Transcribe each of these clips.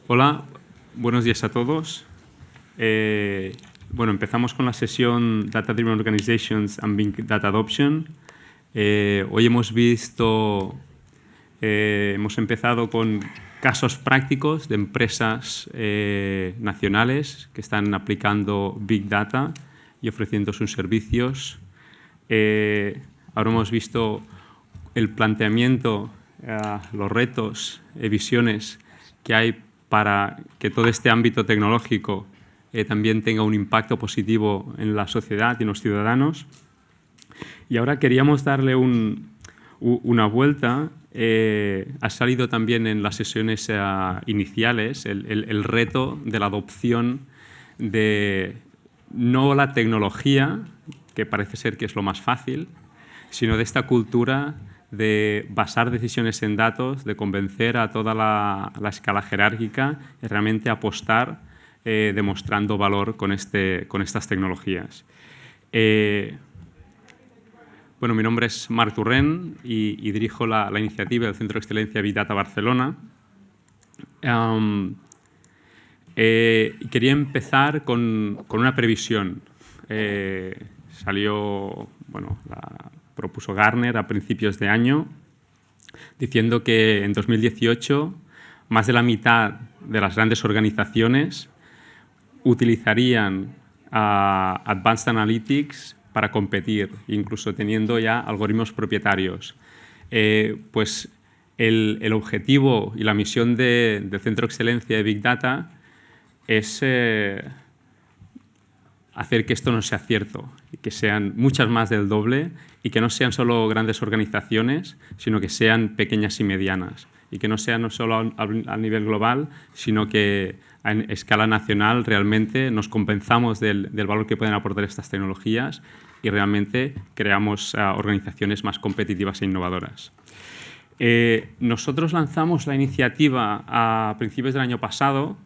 Hola, buenos días a todos. Bueno, empezamos con la sesión Data Driven Organizations and Big Data Adoption. Hoy hemos empezado con casos prácticos de empresas nacionales que están aplicando Big Data y ofreciendo sus servicios. Ahora hemos visto el planteamiento, los retos y visiones que hay para que todo este ámbito tecnológico también tenga un impacto positivo en la sociedad y en los ciudadanos. Y ahora queríamos darle una vuelta. Ha salido también en las sesiones iniciales el reto de la adopción de no la tecnología, que parece ser que es lo más fácil, sino de esta cultura de basar decisiones en datos, de convencer a toda la escala jerárquica y realmente apostar demostrando valor con estas tecnologías. Bueno, mi nombre es Marc Turrent y dirijo la iniciativa del Centro de Excelencia Big Data Barcelona. Quería empezar con una previsión. Propuso Gartner a principios de año, diciendo que en 2018 más de la mitad de las grandes organizaciones utilizarían Advanced Analytics para competir, incluso teniendo ya algoritmos propietarios. Pues el objetivo y la misión del Centro de Excelencia de Big Data es hacer que esto no sea cierto, que sean muchas más del doble y que no sean solo grandes organizaciones, sino que sean pequeñas y medianas, y que no sean no solo a nivel global, sino que a escala nacional realmente nos compensamos del valor que pueden aportar estas tecnologías y realmente creamos organizaciones más competitivas e innovadoras. Nosotros lanzamos la iniciativa a principios del año pasado.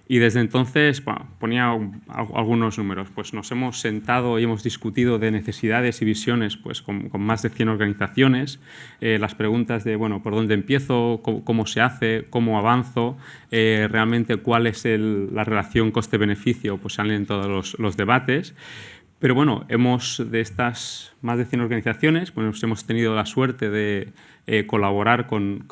Y desde entonces, ponía algunos números, pues nos hemos sentado y hemos discutido de necesidades y visiones pues, con más de 100 organizaciones. Las preguntas de, bueno, ¿por dónde empiezo? ¿Cómo se hace? ¿Cómo avanzo? Realmente, ¿cuál es la relación coste-beneficio? Pues salen en todos los debates. Pero bueno, de estas más de 100 organizaciones, pues hemos tenido la suerte de colaborar con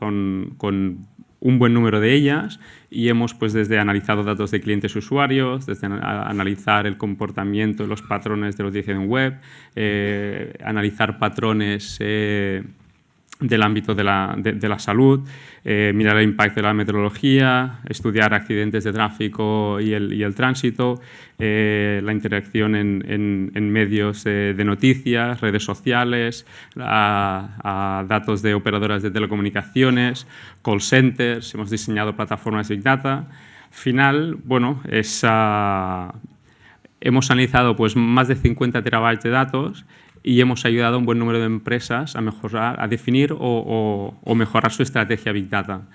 un buen número de ellas y hemos desde analizado datos de clientes y usuarios, desde analizar el comportamiento y los patrones de la audiencia en web, analizar patrones del ámbito de la salud, mirar el impacto de la meteorología, estudiar accidentes de tráfico y el tránsito, la interacción en medios de noticias, redes sociales, datos de operadoras de telecomunicaciones, call centers, hemos diseñado plataformas Big Data. Al final, bueno, hemos analizado más de 50 terabytes de datos y hemos ayudado a un buen número de empresas a mejorar, a definir o mejorar su estrategia Big Data.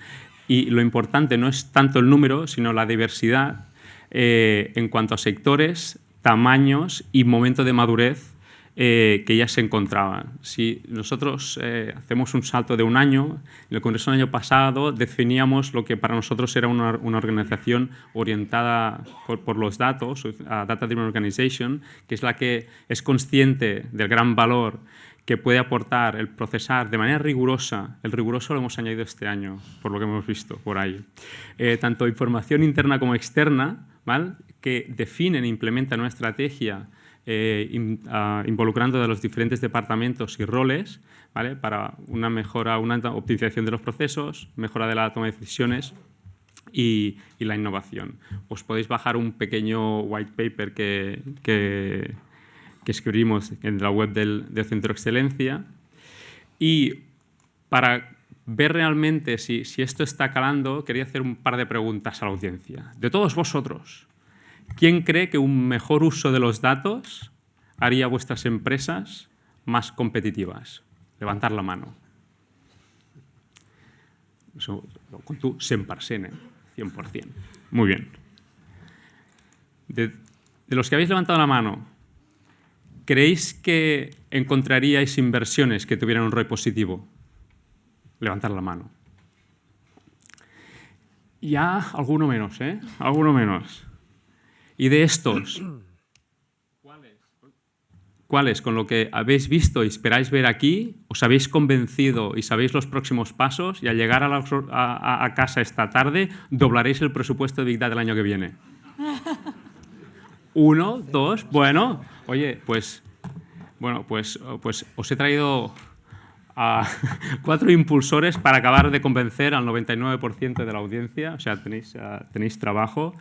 Y lo importante no es tanto el número, sino la diversidad en cuanto a sectores, tamaños y momento de madurez que ya se encontraban. Si nosotros hacemos un salto de un año, en el Congreso del año pasado definíamos lo que para nosotros era una organización orientada por los datos, Data Driven Organization, que es la que es consciente del gran valor que puede aportar el procesar de manera rigurosa. El riguroso lo hemos añadido este año, por lo que hemos visto por ahí. Tanto información interna como externa, ¿vale?, que definen e implementan una estrategia involucrando a los diferentes departamentos y roles, ¿vale?, para una mejora, una optimización de los procesos, mejora de la toma de decisiones y la innovación. Os podéis bajar un pequeño white paper que escribimos en la web del Centro de Excelencia. Y para ver realmente si esto está calando, quería hacer un par de preguntas a la audiencia. De todos vosotros, ¿quién cree que un mejor uso de los datos haría vuestras empresas más competitivas? Levantar la mano. Eso, con tu 100%, 100%. Muy bien. De los que habéis levantado la mano, ¿creéis que encontraríais inversiones que tuvieran un ROI positivo? Levantar la mano. Ya alguno menos, ¿eh? Alguno menos. Y de estos, ¿cuáles, con lo que habéis visto y esperáis ver aquí, os habéis convencido y sabéis los próximos pasos y al llegar a casa esta tarde doblaréis el presupuesto de Big Data el año que viene? 1, 2, bueno, oye, pues os he traído a 4 impulsores para acabar de convencer al 99% de la audiencia, o sea, tenéis trabajo.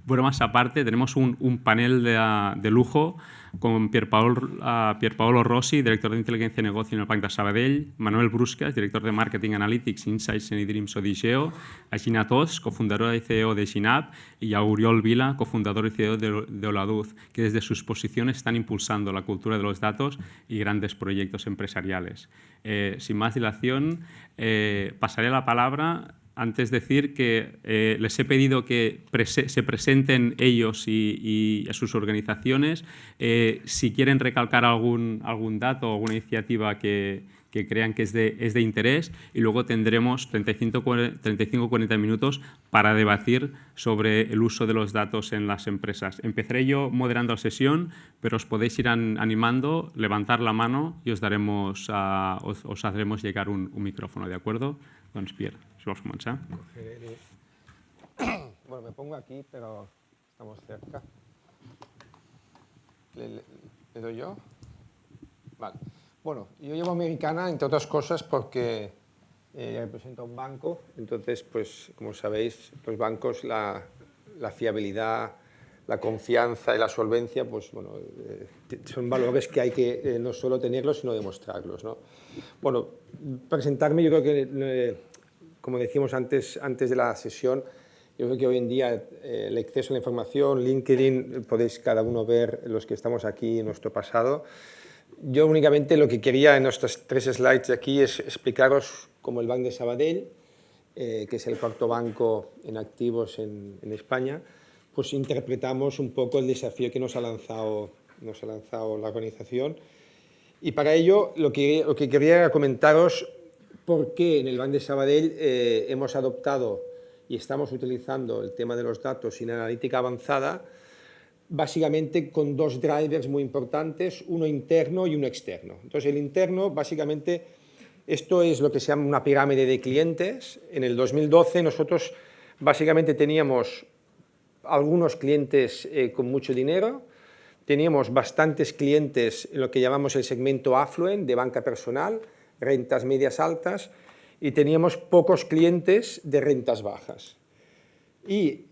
Bromas aparte, tenemos un panel de lujo con Pierpaolo Rossi, director de Inteligencia y Negocio en el Banc de Sabadell, Manuel Bruscas, director de Marketing Analytics, Insights en eDreams Odigeo, a Gina Tos, cofundadora y CEO de Ginap, y a Oriol Vila, cofundador y CEO de Oladuz, que desde sus posiciones están impulsando la cultura de los datos y grandes proyectos empresariales. Sin más dilación, pasaré la palabra. Antes decir que les he pedido que se presenten ellos y a sus organizaciones. Si quieren recalcar algún dato o alguna iniciativa que crean que es de interés, y luego tendremos 35-40 minutos para debatir sobre el uso de los datos en las empresas. Empezaré yo moderando la sesión, pero os podéis ir animando, levantar la mano y os haremos llegar un micrófono, ¿de acuerdo? Doncs, Pierre, si vols començar. Bueno, me pongo aquí, pero estamos cerca. ¿Le doy yo? Vale. Bueno, yo llevo Americana, entre otras cosas, porque represento a un banco. Entonces, pues, como sabéis, los bancos, la fiabilidad, la confianza y la solvencia, pues, bueno, son valores que hay que no solo tenerlos, sino demostrarlos, ¿no? Bueno, presentarme, yo creo que, como decíamos antes de la sesión, yo creo que hoy en día el acceso a la información, LinkedIn, podéis cada uno ver los que estamos aquí en nuestro pasado. Yo únicamente lo que quería en estos 3 slides de aquí es explicaros cómo el Banc de Sabadell, que es el cuarto banco en activos en España, pues interpretamos un poco el desafío que nos ha lanzado la organización. Y para ello lo que quería era comentaros por qué en el Banc de Sabadell hemos adoptado y estamos utilizando el tema de los datos y la analítica avanzada, básicamente con 2 drivers muy importantes, uno interno y uno externo. Entonces, el interno, básicamente, esto es lo que se llama una pirámide de clientes. En el 2012 nosotros básicamente teníamos algunos clientes con mucho dinero, teníamos bastantes clientes en lo que llamamos el segmento affluent, de banca personal, rentas medias altas, y teníamos pocos clientes de rentas bajas. Y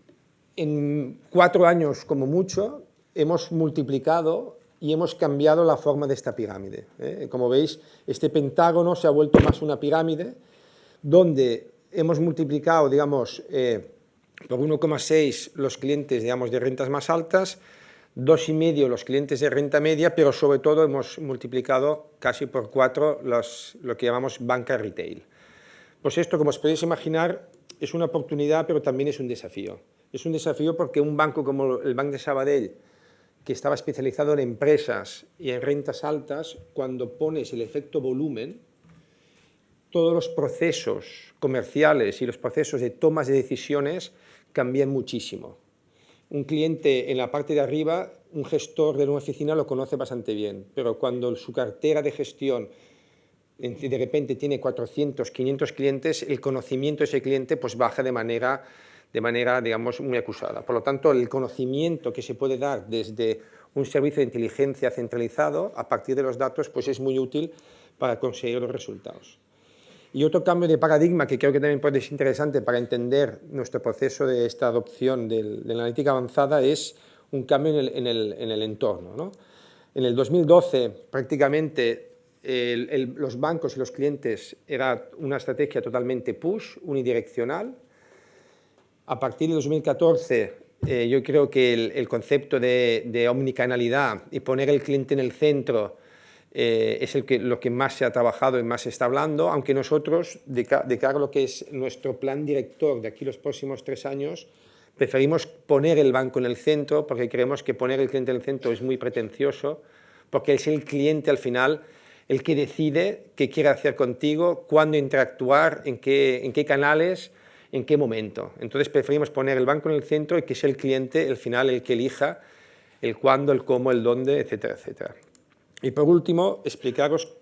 en 4 años, como mucho, hemos multiplicado y hemos cambiado la forma de esta pirámide. Como veis, este pentágono se ha vuelto más una pirámide, donde hemos multiplicado, digamos, por 1,6 los clientes, digamos, de rentas más altas, 2,5 los clientes de renta media, pero sobre todo hemos multiplicado casi por 4 lo que llamamos banca retail. Pues esto, como os podéis imaginar, es una oportunidad, pero también es un desafío. Es un desafío porque un banco como el Banc de Sabadell, que estaba especializado en empresas y en rentas altas, cuando pones el efecto volumen, todos los procesos comerciales y los procesos de tomas de decisiones cambian muchísimo. Un cliente en la parte de arriba, un gestor de una oficina lo conoce bastante bien, pero cuando su cartera de gestión de repente tiene 400, 500 clientes, el conocimiento de ese cliente pues baja de manera, digamos, muy acusada. Por lo tanto, el conocimiento que se puede dar desde un servicio de inteligencia centralizado a partir de los datos pues es muy útil para conseguir los resultados. Y otro cambio de paradigma que creo que también puede ser interesante para entender nuestro proceso de esta adopción de la analítica avanzada es un cambio en el entorno, ¿no? En el 2012 prácticamente los bancos y los clientes era una estrategia totalmente push, unidireccional. A partir de 2014 yo creo que el concepto de omnicanalidad y poner el cliente en el centro es lo que más se ha trabajado y más se está hablando, aunque nosotros, de cara a lo que es nuestro plan director de aquí los próximos 3 años, preferimos poner el banco en el centro porque creemos que poner el cliente en el centro es muy pretencioso, porque es el cliente al final el que decide qué quiere hacer contigo, cuándo interactuar, en qué canales en qué momento. Entonces preferimos poner el banco en el centro y que sea el cliente, al final, el que elija el cuándo, el cómo, el dónde, etcétera, etcétera. Y por último, explicaros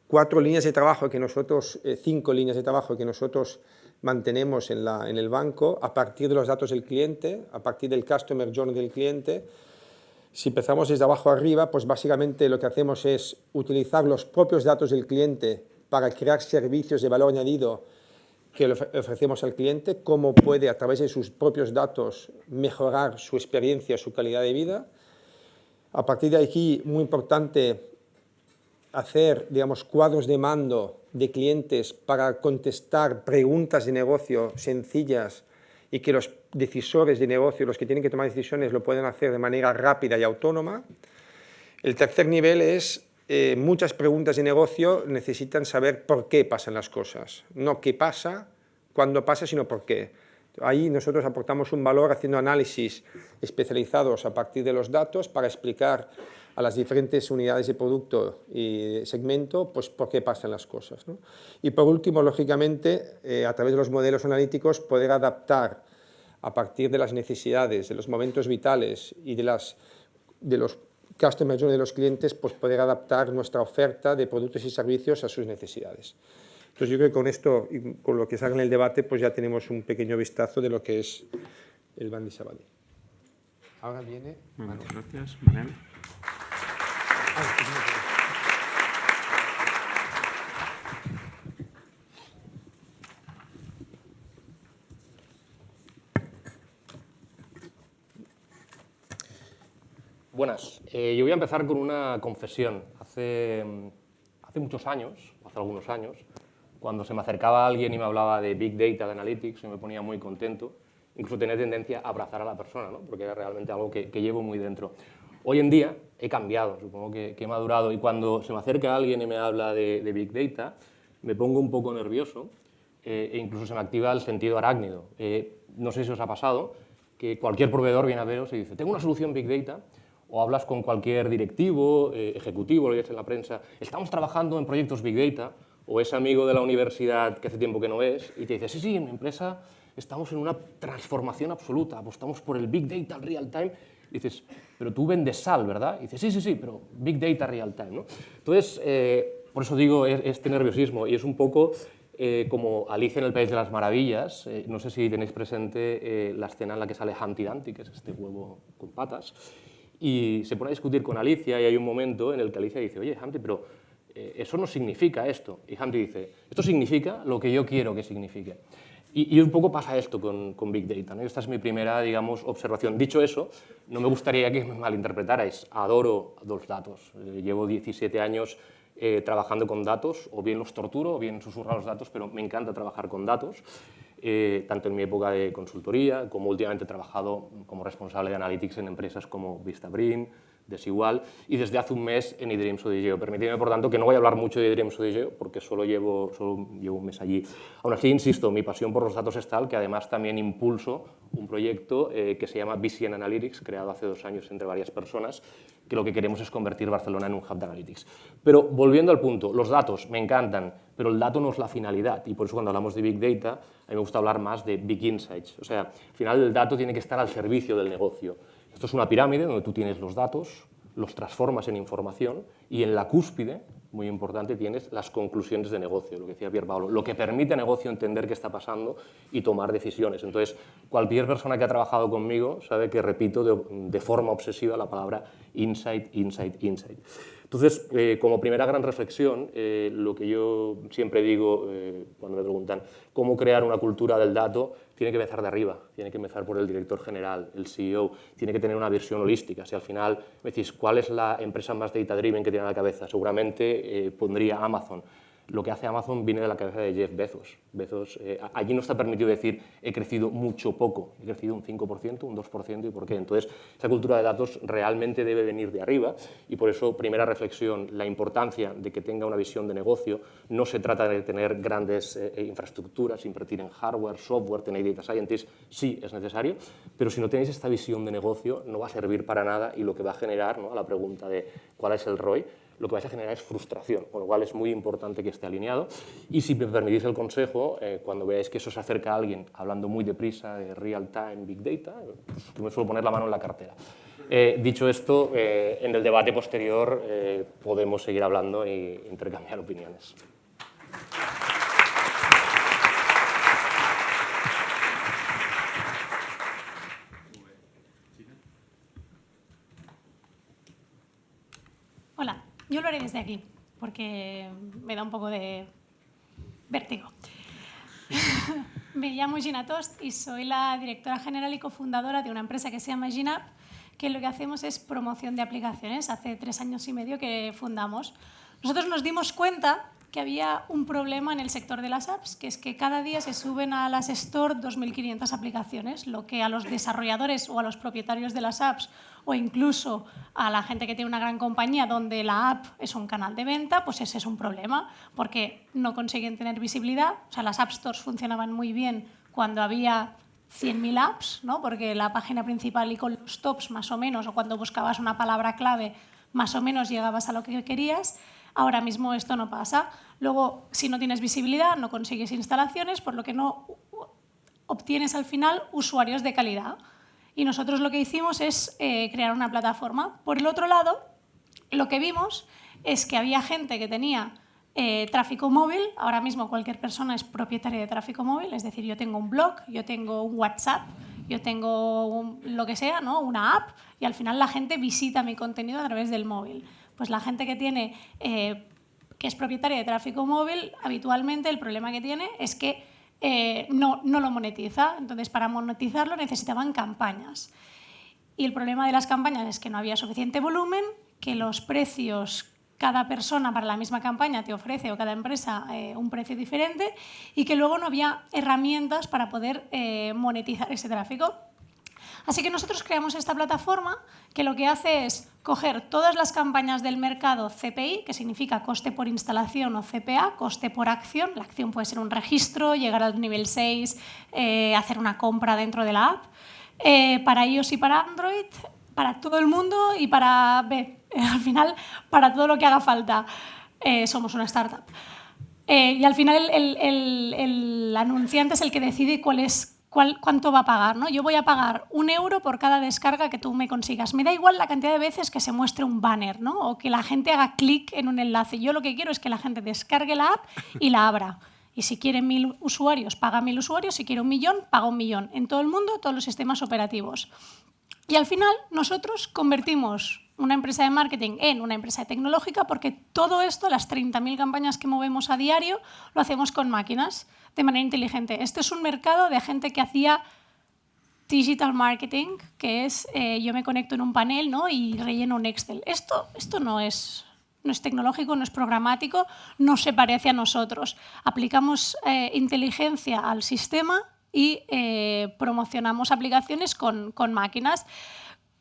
4 líneas de trabajo que nosotros, 5 líneas de trabajo que nosotros mantenemos en el banco a partir de los datos del cliente, a partir del Customer Journey del cliente. Si empezamos desde abajo arriba, pues básicamente lo que hacemos es utilizar los propios datos del cliente para crear servicios de valor añadido que le ofrecemos al cliente, cómo puede a través de sus propios datos mejorar su experiencia, su calidad de vida. A partir de aquí, muy importante, hacer, digamos, cuadros de mando de clientes para contestar preguntas de negocio sencillas y que los decisores de negocio, los que tienen que tomar decisiones, lo pueden hacer de manera rápida y autónoma. El tercer nivel es, muchas preguntas de negocio necesitan saber por qué pasan las cosas. No qué pasa, cuándo pasa, sino por qué. Ahí nosotros aportamos un valor haciendo análisis especializados a partir de los datos para explicar a las diferentes unidades de producto y segmento, pues por qué pasan las cosas, ¿no? Y por último, lógicamente, a través de los modelos analíticos, poder adaptar a partir de las necesidades, de los momentos vitales y de los customer journey de los clientes, pues poder adaptar nuestra oferta de productos y servicios a sus necesidades. Entonces yo creo que con esto y con lo que salga en el debate, pues ya tenemos un pequeño vistazo de lo que es el Banc de Sabadell. Ahora viene Manuel. Muchas gracias, Manel. Buenas. Yo voy a empezar con una confesión. Hace muchos años, hace algunos años, cuando se me acercaba alguien y me hablaba de Big Data, de Analytics, yo me ponía muy contento. Incluso tenía tendencia a abrazar a la persona, ¿no? Porque era realmente algo que llevo muy dentro. Hoy en día he cambiado, supongo que he madurado, y cuando se me acerca alguien y me habla de Big Data, me pongo un poco nervioso e incluso se me activa el sentido arácnido. No sé si os ha pasado que cualquier proveedor viene a veros y dice, tengo una solución Big Data, o hablas con cualquier directivo, ejecutivo, lo lees en la prensa, estamos trabajando en proyectos Big Data, o es amigo de la universidad que hace tiempo que no ves, y te dice, sí, en mi empresa estamos en una transformación absoluta, apostamos por el Big Data, el Real Time. Y dices, pero tú vendes sal, ¿verdad? Y dices, sí, pero Big Data, Real Time, ¿no? Entonces, por eso digo este nerviosismo, y es un poco como Alicia en el País de las Maravillas. No sé si tenéis presente la escena en la que sale Humpty Dumpty, que es este huevo con patas, y se pone a discutir con Alicia, y hay un momento en el que Alicia dice, oye, Humpty, pero eso no significa esto. Y Humpty dice, esto significa lo que yo quiero que signifique. Y un poco pasa esto con Big Data, ¿no? Esta es mi primera, digamos, observación. Dicho eso, no me gustaría que me malinterpretarais. Adoro los datos. Llevo 17 años trabajando con datos, o bien los torturo, o bien susurro los datos, pero me encanta trabajar con datos, tanto en mi época de consultoría, como últimamente he trabajado como responsable de Analytics en empresas como Vistaprint, Desigual, y desde hace un mes en eDreams ODIGEO. Permitidme, por tanto, que no voy a hablar mucho de eDreams ODIGEO, porque solo llevo un mes allí. Aún así, insisto, mi pasión por los datos es tal que además también impulso un proyecto que se llama BCN Analytics, creado hace 2 años entre varias personas, que lo que queremos es convertir Barcelona en un hub de Analytics. Pero volviendo al punto, los datos me encantan, pero el dato no es la finalidad, y por eso cuando hablamos de Big Data, a mí me gusta hablar más de Big Insights. O sea, al final el dato tiene que estar al servicio del negocio. Esto es una pirámide donde tú tienes los datos, los transformas en información, y en la cúspide, muy importante, tienes las conclusiones de negocio, lo que decía Pierpaolo, lo que permite al negocio entender qué está pasando y tomar decisiones. Entonces, cualquier persona que ha trabajado conmigo sabe que repito de forma obsesiva la palabra insight, insight, insight. Entonces, como primera gran reflexión, lo que yo siempre digo cuando me preguntan cómo crear una cultura del dato, tiene que empezar de arriba, tiene que empezar por el director general, el CEO, tiene que tener una visión holística. Si al final me decís, ¿cuál es la empresa más data-driven que tiene en la cabeza? Seguramente pondría Amazon. Lo que hace Amazon viene de la cabeza de Jeff Bezos. Allí no está permitido decir, he crecido mucho poco, he crecido un 5%, un 2%, ¿y por qué? Entonces, esa cultura de datos realmente debe venir de arriba, y por eso, primera reflexión, la importancia de que tenga una visión de negocio. No se trata de tener grandes infraestructuras, invertir en hardware, software, tener data scientists, sí es necesario, pero si no tenéis esta visión de negocio no va a servir para nada, y lo que va a generar, ¿no?, a la pregunta de cuál es el ROI, lo que vais a generar es frustración, con lo cual es muy importante que esté alineado. Y si me permitís el consejo, cuando veáis que eso se acerca a alguien hablando muy deprisa de real time, big data, pues yo me suelo poner la mano en la cartera. Dicho esto, en el debate posterior podemos seguir hablando e intercambiar opiniones. Hola, yo lo haré desde aquí, porque me da un poco de vértigo. Me llamo Gina Tost y soy la directora general y cofundadora de una empresa que se llama Ginap, que lo que hacemos es promoción de aplicaciones. Hace 3 años y medio que fundamos. Nosotros nos dimos cuenta que había un problema en el sector de las apps, que es que cada día se suben a las Store 2.500 aplicaciones, lo que a los desarrolladores o a los propietarios de las apps o incluso a la gente que tiene una gran compañía donde la app es un canal de venta, pues ese es un problema, porque no consiguen tener visibilidad. O sea, las App Stores funcionaban muy bien cuando había 100.000 apps, ¿no? Porque la página principal y con los tops más o menos, o cuando buscabas una palabra clave, más o menos llegabas a lo que querías. Ahora mismo esto no pasa. Luego, si no tienes visibilidad, no consigues instalaciones, por lo que no obtienes al final usuarios de calidad. Y nosotros lo que hicimos es crear una plataforma. Por el otro lado, lo que vimos es que había gente que tenía tráfico móvil. Ahora mismo cualquier persona es propietaria de tráfico móvil, es decir, yo tengo un blog, yo tengo un WhatsApp, yo tengo lo que sea, ¿no? Una app, y al final la gente visita mi contenido a través del móvil. Pues la gente que tiene, que es propietaria de tráfico móvil, habitualmente el problema que tiene es que no lo monetiza. Entonces, para monetizarlo necesitaban campañas. Y el problema de las campañas es que no había suficiente volumen, que los precios, cada persona para la misma campaña te ofrece, o cada empresa, un precio diferente, y que luego no había herramientas para poder monetizar ese tráfico. Así que nosotros creamos esta plataforma que lo que hace es coger todas las campañas del mercado CPI, que significa coste por instalación, o CPA, coste por acción. La acción puede ser un registro, llegar al nivel 6, hacer una compra dentro de la app, para iOS y para Android, para todo el mundo y para al final para todo lo que haga falta. Somos una startup. Y al final el anunciante es el que decide cuánto va a pagar, ¿no? Yo voy a pagar 1 euro por cada descarga que tú me consigas. Me da igual la cantidad de veces que se muestre un banner, ¿no? O que la gente haga clic en un enlace. Yo lo que quiero es que la gente descargue la app y la abra. Y si quiere 1.000 usuarios, paga 1.000 usuarios. Si quiere 1 millón, paga 1 millón. En todo el mundo, todos los sistemas operativos. Y al final, nosotros convertimos una empresa de marketing en una empresa tecnológica, porque todo esto, las 30.000 campañas que movemos a diario, lo hacemos con máquinas, de manera inteligente. Este es un mercado de gente que hacía digital marketing, que es yo me conecto en un panel, ¿no? Y relleno un Excel. Esto no es tecnológico, no es programático, no se parece a nosotros. Aplicamos inteligencia al sistema y promocionamos aplicaciones con máquinas.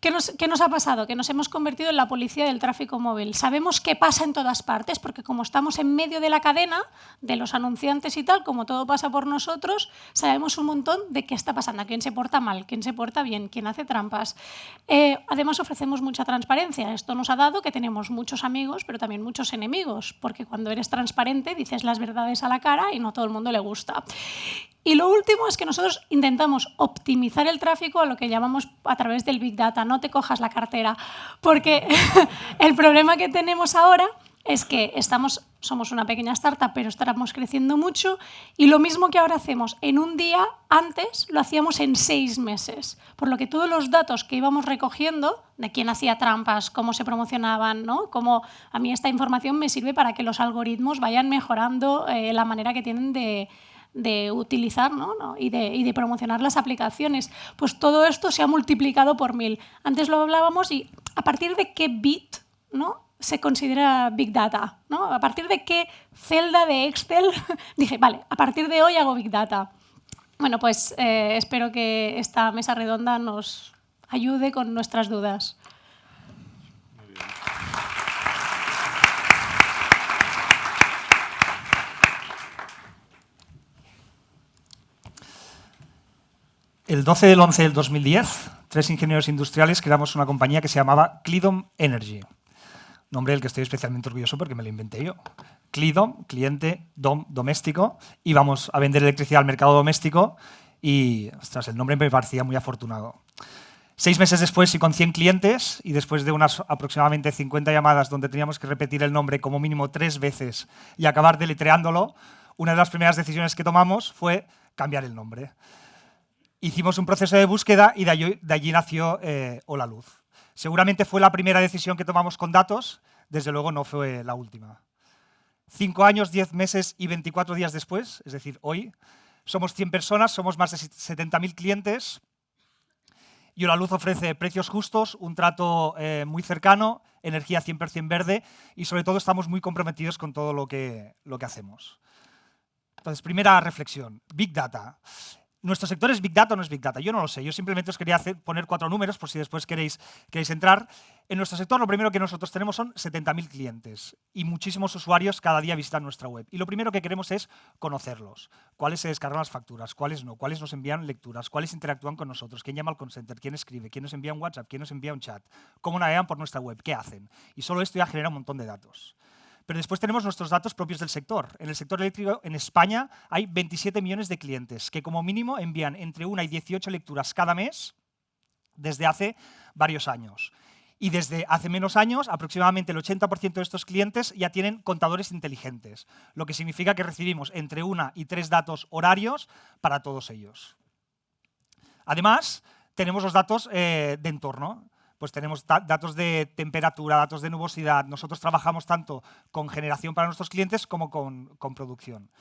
¿Qué nos ha pasado? Que nos hemos convertido en la policía del tráfico móvil. Sabemos qué pasa en todas partes, porque como estamos en medio de la cadena de los anunciantes y tal, como todo pasa por nosotros, sabemos un montón de qué está pasando, quién se porta mal, quién se porta bien, quién hace trampas. Además, ofrecemos mucha transparencia. Esto nos ha dado que tenemos muchos amigos, pero también muchos enemigos, porque cuando eres transparente dices las verdades a la cara y no a todo el mundo le gusta. Y lo último es que nosotros intentamos optimizar el tráfico a lo que llamamos a través del Big Data. No te cojas la cartera, porque el problema que tenemos ahora es que somos una pequeña startup, pero estamos creciendo mucho, y lo mismo que ahora hacemos en un día, antes lo hacíamos en 6 meses. Por lo que todos los datos que íbamos recogiendo, de quién hacía trampas, cómo se promocionaban, ¿no? Cómo a mí esta información me sirve para que los algoritmos vayan mejorando la manera que tienen de utilizar, ¿no? y de promocionar las aplicaciones. Pues todo esto se ha multiplicado por 1000. Antes lo hablábamos, y a partir de qué bit, ¿no?, se considera Big Data, ¿no? A partir de qué celda de Excel dije, vale, a partir de hoy hago Big Data. Bueno, pues espero que esta mesa redonda nos ayude con nuestras dudas. El 12 del 11 del 2010, 3 ingenieros industriales creamos una compañía que se llamaba Clidom Energy. nombre del que estoy especialmente orgulloso porque me lo inventé yo. CLIDOM, cliente DOM doméstico, y vamos a vender electricidad al mercado doméstico y, ostras, el nombre me parecía muy afortunado. 6 meses después y con 100 clientes y después de unas aproximadamente 50 llamadas donde teníamos que repetir el nombre como mínimo 3 veces y acabar deletreándolo, una de las primeras decisiones que tomamos fue cambiar el nombre. Hicimos un proceso de búsqueda y de allí nació Hola Luz. Seguramente fue la primera decisión que tomamos con datos, desde luego no fue la última. 5 años, 10 meses y 24 días después, es decir, hoy, somos 100 personas, somos más de 70.000 clientes y Hola Luz ofrece precios justos, un trato muy cercano, energía 100% verde y sobre todo estamos muy comprometidos con todo lo que hacemos. Entonces, primera reflexión, Big Data. ¿Nuestro sector es Big Data o no es Big Data? Yo no lo sé. Yo simplemente os quería poner 4 números por si después queréis entrar. En nuestro sector lo primero que nosotros tenemos son 70.000 clientes y muchísimos usuarios cada día visitan nuestra web. Y lo primero que queremos es conocerlos. Cuáles se descargan las facturas, cuáles no, cuáles nos envían lecturas, cuáles interactúan con nosotros, quién llama al call center, quién escribe, quién nos envía un WhatsApp, quién nos envía un chat, cómo navegan por nuestra web, qué hacen. Y solo esto ya genera un montón de datos. Pero después tenemos nuestros datos propios del sector. En el sector eléctrico, en España, hay 27 millones de clientes que como mínimo envían entre 1 y 18 lecturas cada mes desde hace varios años. Y desde hace menos años, aproximadamente el 80% de estos clientes ya tienen contadores inteligentes, lo que significa que recibimos entre 1 y 3 datos horarios para todos ellos. Además, tenemos los datos de entorno. Pues tenemos datos de temperatura, datos de nubosidad. Nosotros trabajamos tanto con generación para nuestros clientes como con producción.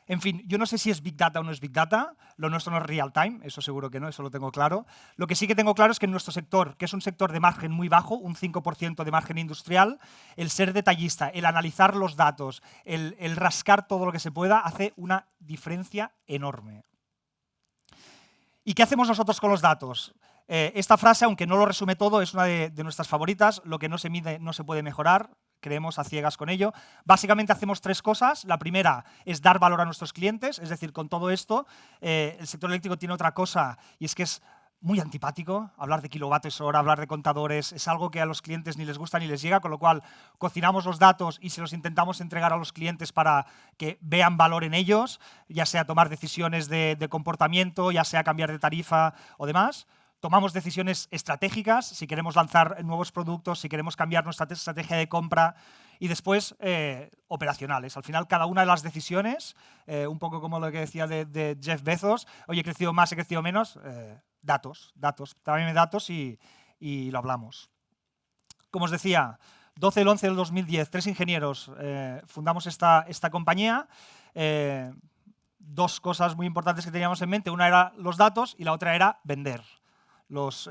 En fin, yo no sé si es Big Data o no es Big Data. Lo nuestro no es real time, eso seguro que no, eso lo tengo claro. Lo que sí que tengo claro es que en nuestro sector, que es un sector de margen muy bajo, un 5% de margen industrial, el ser detallista, el analizar los datos, el rascar todo lo que se pueda, hace una diferencia enorme. ¿Y qué hacemos nosotros con los datos? Esta frase, aunque no lo resume todo, es una de nuestras favoritas. Lo que no se mide no se puede mejorar. Creemos a ciegas con ello. Básicamente hacemos 3 cosas. La primera es dar valor a nuestros clientes. Es decir, con todo esto, el sector eléctrico tiene otra cosa y es que es muy antipático. Hablar de kilovatios hora, hablar de contadores, es algo que a los clientes ni les gusta ni les llega, con lo cual cocinamos los datos y se los intentamos entregar a los clientes para que vean valor en ellos, ya sea tomar decisiones de comportamiento, ya sea cambiar de tarifa o demás. Tomamos decisiones estratégicas, si queremos lanzar nuevos productos, si queremos cambiar nuestra estrategia de compra y después operacionales. Al final, cada una de las decisiones, un poco como lo que decía de Jeff Bezos, oye, he crecido más, he crecido menos, datos, tráeme datos y lo hablamos. Como os decía, 12 del 11 del 2010, 3 ingenieros fundamos esta compañía. 2 cosas muy importantes que teníamos en mente, una era los datos y la otra era vender. Los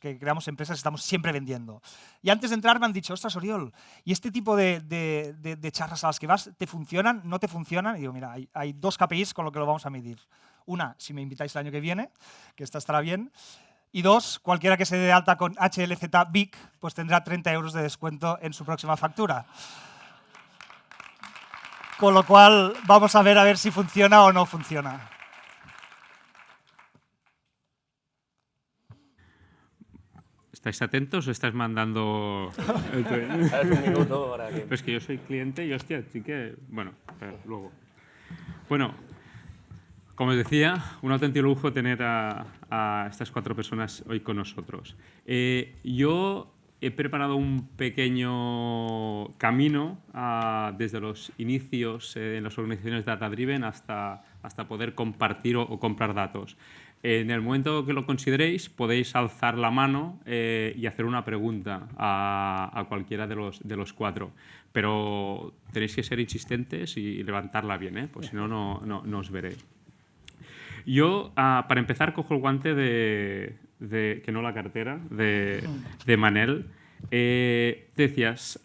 que creamos empresas estamos siempre vendiendo. Y antes de entrar me han dicho, ostras, Oriol, ¿y este tipo de charlas a las que vas, te funcionan, no te funcionan? Y digo, mira, hay 2 KPIs con lo que lo vamos a medir. Una, si me invitáis el año que viene, que esta estará bien. Y 2, cualquiera que se dé de alta con HLZ BIC, pues tendrá 30 euros de descuento en su próxima factura. Con lo cual, vamos a ver si funciona o no funciona. ¿Estáis atentos o estáis mandando...? Es un minuto para que... Pues que yo soy cliente y, hostia, sí que... Bueno, luego. Bueno, como os decía, un auténtico lujo tener a estas 4 personas hoy con nosotros. Yo he preparado un pequeño camino desde los inicios en las organizaciones data-driven hasta poder compartir o comprar datos. En el momento que lo consideréis, podéis alzar la mano y hacer una pregunta a cualquiera de los 4. Pero tenéis que ser insistentes y levantarla bien, pues si no, no os veré. Yo, para empezar, cojo el guante que no la cartera, de Manel. Decías,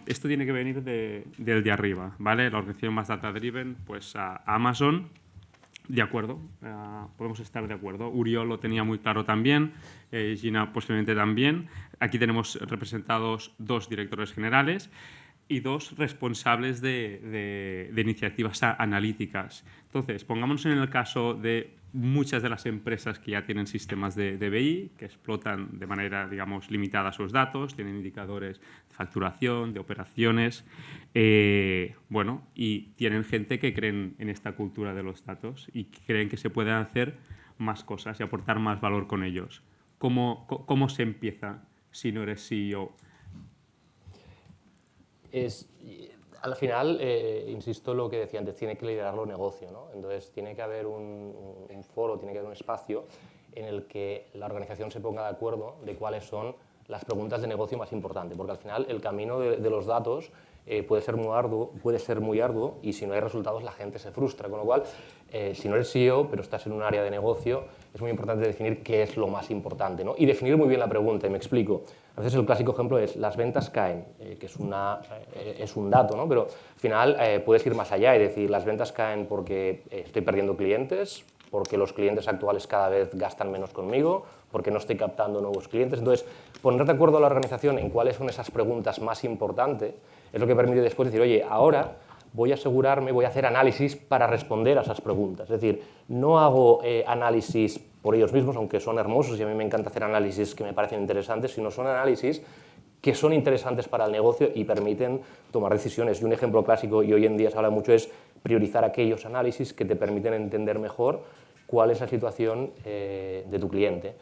esto tiene que venir del de arriba, ¿vale? La organización más data-driven, pues Amazon. De acuerdo, podemos estar de acuerdo. Uriol lo tenía muy claro también, Gina posiblemente también. Aquí tenemos representados 2 directores generales. y 2 responsables de iniciativas analíticas. Entonces, pongámonos en el caso de muchas de las empresas que ya tienen sistemas de BI, que explotan de manera, digamos, limitada sus datos, tienen indicadores de facturación, de operaciones, bueno, y tienen gente que creen en esta cultura de los datos y creen que se pueden hacer más cosas y aportar más valor con ellos. ¿Cómo se empieza si no eres CEO? Al final, insisto en lo que decía antes, tiene que liderarlo el negocio, ¿no? Entonces, tiene que haber un foro, tiene que haber un espacio en el que la organización se ponga de acuerdo de cuáles son las preguntas de negocio más importantes, porque al final el camino de los datos puede ser muy arduo y si no hay resultados la gente se frustra, con lo cual, si no eres CEO pero estás en un área de negocio, es muy importante definir qué es lo más importante, ¿no? Y definir muy bien la pregunta, y me explico. A veces el clásico ejemplo es las ventas caen, que es un dato, ¿no? Pero al final puedes ir más allá y decir las ventas caen porque estoy perdiendo clientes, porque los clientes actuales cada vez gastan menos conmigo, porque no estoy captando nuevos clientes. Entonces, poner de acuerdo a la organización en cuáles son esas preguntas más importantes es lo que permite después decir, oye, ahora voy a asegurarme, voy a hacer análisis para responder a esas preguntas. Es decir, no hago análisis por ellos mismos, aunque son hermosos y a mí me encanta hacer análisis que me parecen interesantes, sino son análisis que son interesantes para el negocio y permiten tomar decisiones. Y un ejemplo clásico, y hoy en día se habla mucho, es priorizar aquellos análisis que te permiten entender mejor cuál es la situación de tu cliente,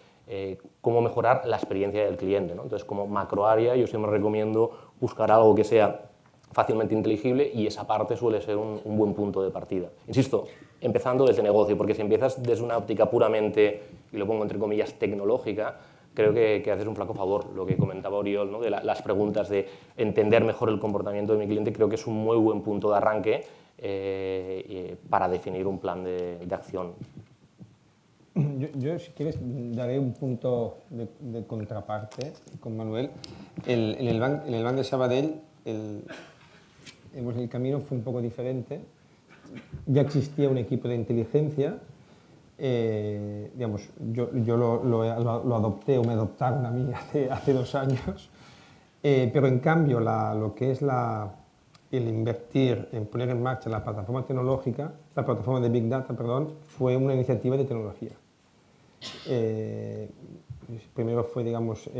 cómo mejorar la experiencia del cliente, ¿no? Entonces, como macroárea, yo siempre recomiendo buscar algo que sea fácilmente inteligible y esa parte suele ser un buen punto de partida. Insisto, empezando desde negocio, porque si empiezas desde una óptica puramente, y lo pongo entre comillas, tecnológica, creo que haces un flaco favor. Lo que comentaba Oriol, ¿no? De las preguntas de entender mejor el comportamiento de mi cliente, creo que es un muy buen punto de arranque para definir un plan de acción. Yo, si quieres, daré un punto de contraparte con Manuel. En el Banc de Sabadell, el camino fue un poco diferente. Ya existía un equipo de inteligencia. Digamos, yo lo adopté o me adoptaron a mí hace 2 años. Pero en cambio, lo que es el invertir en poner en marcha la plataforma tecnológica, la plataforma de Big Data, perdón, fue una iniciativa de tecnología. Primero fue, digamos,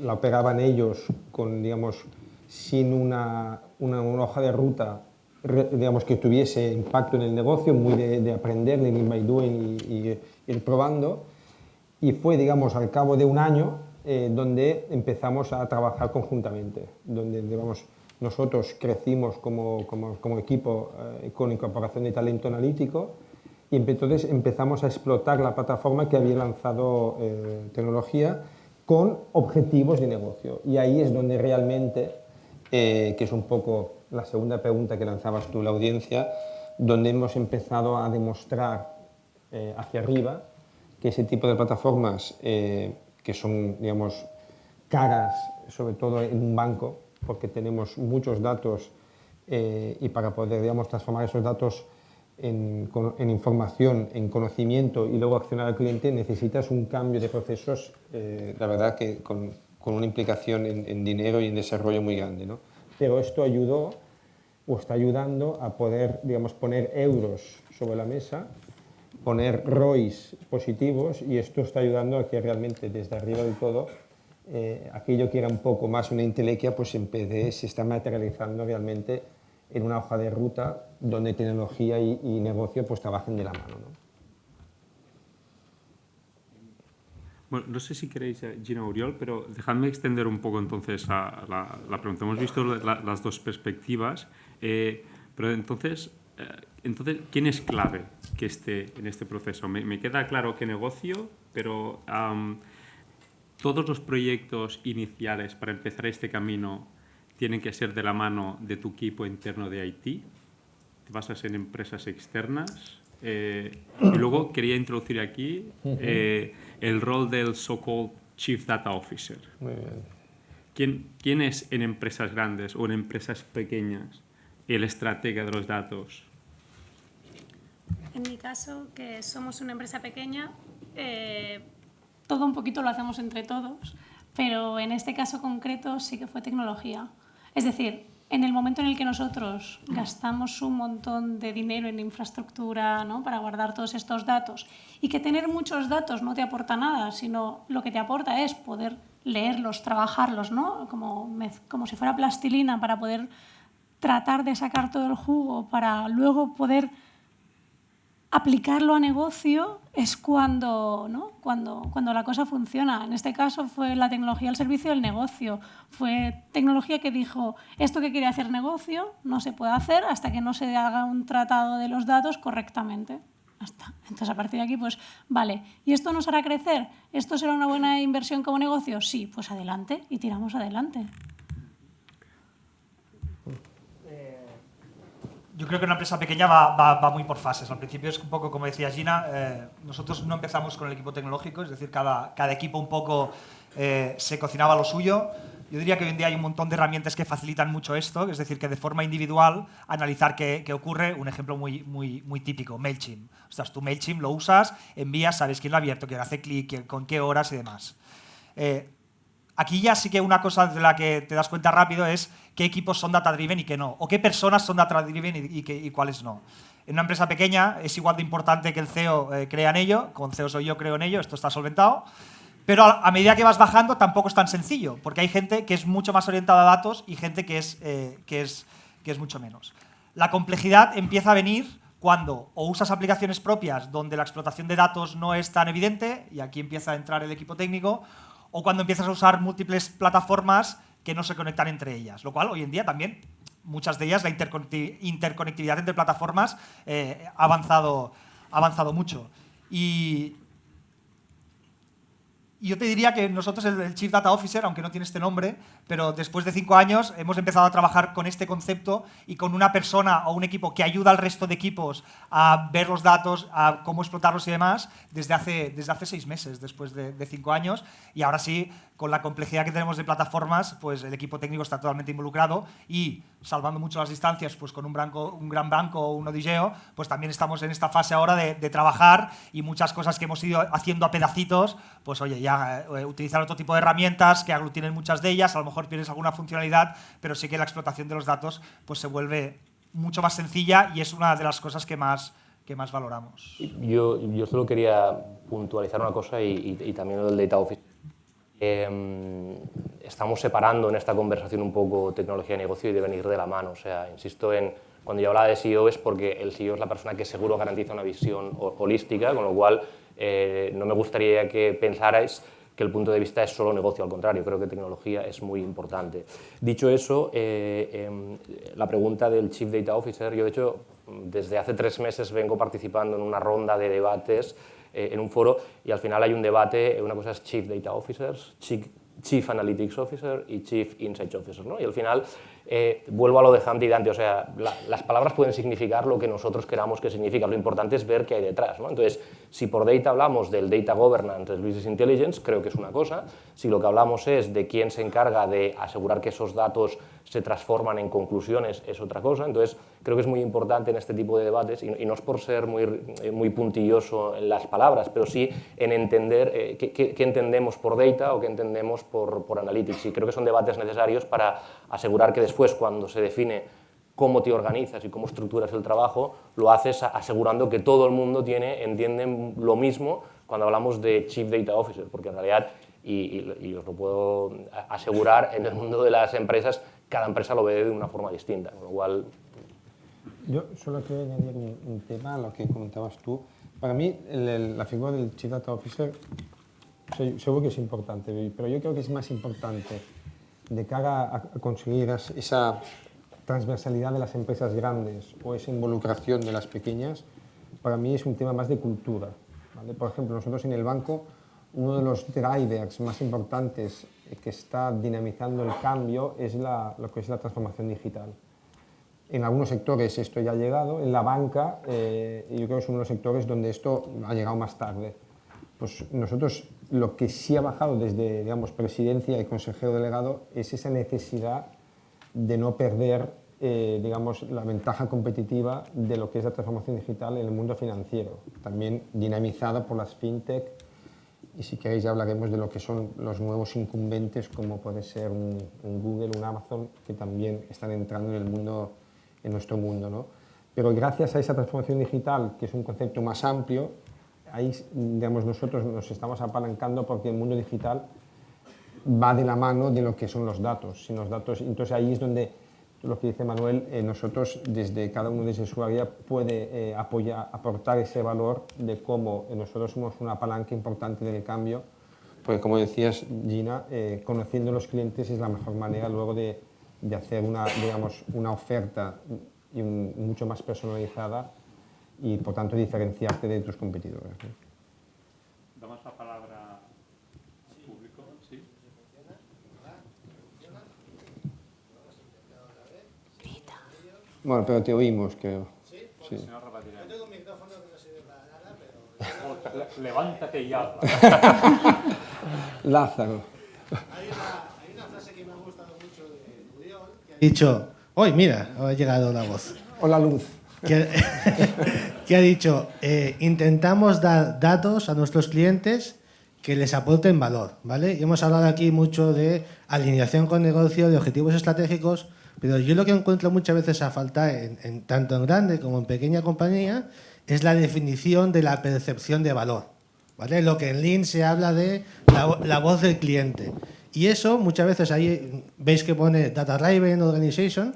la operaban ellos con, digamos, sin una hoja de ruta, digamos, que tuviese impacto en el negocio, muy de aprender, de learning by doing y ir probando. Y fue, digamos, al cabo de 1 año donde empezamos a trabajar conjuntamente, donde, digamos, nosotros crecimos como equipo con incorporación de talento analítico y entonces empezamos a explotar la plataforma que había lanzado tecnología con objetivos de negocio. Y ahí es donde realmente, que es un poco la segunda pregunta que lanzabas tú a la audiencia, donde hemos empezado a demostrar hacia arriba que ese tipo de plataformas que son, digamos, caras, sobre todo en un banco, porque tenemos muchos datos y para poder, digamos, transformar esos datos en información, en conocimiento y luego accionar al cliente, necesitas un cambio de procesos, la verdad que con una implicación en dinero y en desarrollo muy grande, ¿no? Pero esto ayudó o está ayudando a poder, digamos, poner euros sobre la mesa, poner ROIs positivos y esto está ayudando a que realmente desde arriba del todo aquello que era un poco más una entelequia, pues en PD se está materializando realmente en una hoja de ruta donde tecnología y negocio pues trabajen de la mano, ¿no? Bueno, no sé si queréis, Gina o Oriol, pero dejadme extender un poco entonces la pregunta. Hemos visto las 2 perspectivas, pero entonces, ¿quién es clave que esté en este proceso? Me queda claro que negocio, pero todos los proyectos iniciales para empezar este camino tienen que ser de la mano de tu equipo interno de IT. Te basas en empresas externas. Y luego quería introducir aquí el rol del so-called Chief Data Officer. Muy bien. ¿Quién es en empresas grandes o en empresas pequeñas el estratega de los datos? En mi caso, que somos una empresa pequeña, todo un poquito lo hacemos entre todos, pero en este caso concreto sí que fue tecnología. Es decir, en el momento en el que nosotros gastamos un montón de dinero en infraestructura, ¿no?, para guardar todos estos datos, y que tener muchos datos no te aporta nada, sino lo que te aporta es poder leerlos, trabajarlos, ¿no?, como si fuera plastilina, para poder tratar de sacar todo el jugo para luego poder aplicarlo a negocio, es cuando, ¿no?, cuando la cosa funciona. En este caso fue la tecnología al servicio del negocio. Fue tecnología que dijo, esto que quiere hacer negocio no se puede hacer hasta que no se haga un tratado de los datos correctamente. Hasta. Entonces, a partir de aquí, pues, vale, ¿y esto nos hará crecer? ¿Esto será una buena inversión como negocio? Sí, pues adelante, y tiramos adelante. Yo creo que una empresa pequeña va muy por fases. Al principio es un poco como decía Gina, nosotros no empezamos con el equipo tecnológico, es decir, cada equipo un poco se cocinaba lo suyo. Yo diría que hoy en día hay un montón de herramientas que facilitan mucho esto, es decir, que de forma individual analizar qué ocurre. Un ejemplo muy típico, MailChimp. Ostras, tú MailChimp lo usas, envías, sabes quién lo ha abierto, quién hace clic, con qué horas y demás. Aquí ya sí que una cosa de la que te das cuenta rápido es qué equipos son data-driven y qué no, o qué personas son data-driven y cuáles no. En una empresa pequeña es igual de importante que el CEO crea en ello, con CEO soy yo, creo en ello, esto está solventado, pero a medida que vas bajando tampoco es tan sencillo, porque hay gente que es mucho más orientada a datos y gente que es mucho menos. La complejidad empieza a venir cuando o usas aplicaciones propias donde la explotación de datos no es tan evidente, y aquí empieza a entrar el equipo técnico, o cuando empiezas a usar múltiples plataformas que no se conectan entre ellas, lo cual hoy en día también, muchas de ellas, la interconectividad entre plataformas ha avanzado mucho. Y yo te diría que nosotros, el Chief Data Officer, aunque no tiene este nombre, pero después de 5 años hemos empezado a trabajar con este concepto y con una persona o un equipo que ayuda al resto de equipos a ver los datos, a cómo explotarlos y demás, desde hace 6 meses, después de 5 años. Y ahora sí, con la complejidad que tenemos de plataformas, pues el equipo técnico está totalmente involucrado y, salvando mucho las distancias, pues con un gran banco o un Odigeo, pues también estamos en esta fase ahora de trabajar, y muchas cosas que hemos ido haciendo a pedacitos, pues oye, ya utilizar otro tipo de herramientas que aglutinen muchas de ellas, a lo mejor pierdes alguna funcionalidad, pero sí que la explotación de los datos pues se vuelve mucho más sencilla y es una de las cosas que más valoramos. Yo solo quería puntualizar una cosa y también lo del Data Office. Estamos separando en esta conversación un poco tecnología y negocio y deben ir de la mano. O sea, insisto en, cuando yo hablaba de CEO es porque el CEO es la persona que seguro garantiza una visión holística, con lo cual no me gustaría que pensarais que el punto de vista es solo negocio, al contrario, creo que tecnología es muy importante. Dicho eso, la pregunta del Chief Data Officer, yo de hecho desde hace 3 meses vengo participando en una ronda de debates en un foro, y al final hay un debate, una cosa es Chief Data Officer, Chief Analytics Officer y Chief Insights Officer, ¿no? Y al final vuelvo a lo de Humpty Dumpty, o sea, las palabras pueden significar lo que nosotros queramos que significa, lo importante es ver qué hay detrás, ¿no? Entonces, si por data hablamos del data governance, del business intelligence, creo que es una cosa. Si lo que hablamos es de quién se encarga de asegurar que esos datos se transforman en conclusiones, es otra cosa. Entonces, creo que es muy importante en este tipo de debates, y no es por ser muy puntilloso en las palabras, pero sí en entender qué entendemos por data o qué entendemos por analytics. Y creo que son debates necesarios para asegurar que después, cuando se define cómo te organizas y cómo estructuras el trabajo, lo haces asegurando que todo el mundo entiende lo mismo cuando hablamos de Chief Data Officer, porque en realidad, y os lo puedo asegurar, en el mundo de las empresas, cada empresa lo ve de una forma distinta, con lo cual... Yo solo quiero añadir un tema a lo que comentabas tú. Para mí, la figura del Chief Data Officer seguro que es importante, pero yo creo que es más importante de cara a conseguir esa transversalidad de las empresas grandes o esa involucración de las pequeñas. Para mí es un tema más de cultura, ¿vale? Por ejemplo, nosotros en el banco, uno de los drivers más importantes que está dinamizando el cambio es lo que es la transformación digital. En algunos sectores esto ya ha llegado, en la banca yo creo que es uno de los sectores donde esto ha llegado más tarde. Pues nosotros lo que sí ha bajado desde, digamos, presidencia y consejero delegado es esa necesidad de no perder, digamos, la ventaja competitiva de lo que es la transformación digital en el mundo financiero, también dinamizada por las fintech y si queréis ya hablaremos de lo que son los nuevos incumbentes, como puede ser un Google, un Amazon, que también están entrando en el mundo, en nuestro mundo, ¿no? Pero gracias a esa transformación digital, que es un concepto más amplio, ahí, digamos, nosotros nos estamos apalancando porque el mundo digital va de la mano de lo que son los datos. Sin los datos, entonces ahí es donde lo que dice Manuel, nosotros desde cada uno desde su área puede aportar ese valor de cómo nosotros somos una palanca importante del cambio, porque como decías, Gina, conociendo a los clientes es la mejor manera luego de hacer digamos, una oferta mucho más personalizada y por tanto diferenciarte de tus competidores, ¿no? Damos la palabra al público. ¿Sí? Bueno, pero te oímos, creo. Sí. Yo tengo un micrófono que no sirve para nada, pero... Levántate y habla. Lázaro. Hay una frase que me ha gustado mucho de Uriol, que ha dicho, hoy mira, ha llegado la voz. Hola, Luz. Que ha dicho, intentamos dar datos a nuestros clientes que les aporten valor, ¿vale? Y hemos hablado aquí mucho de alineación con negocio, de objetivos estratégicos, pero yo lo que encuentro muchas veces a falta, tanto en grande como en pequeña compañía, es la definición de la percepción de valor, ¿vale? Lo que en Lean se habla de la voz del cliente. Y eso muchas veces ahí veis que pone Data Driven Organization,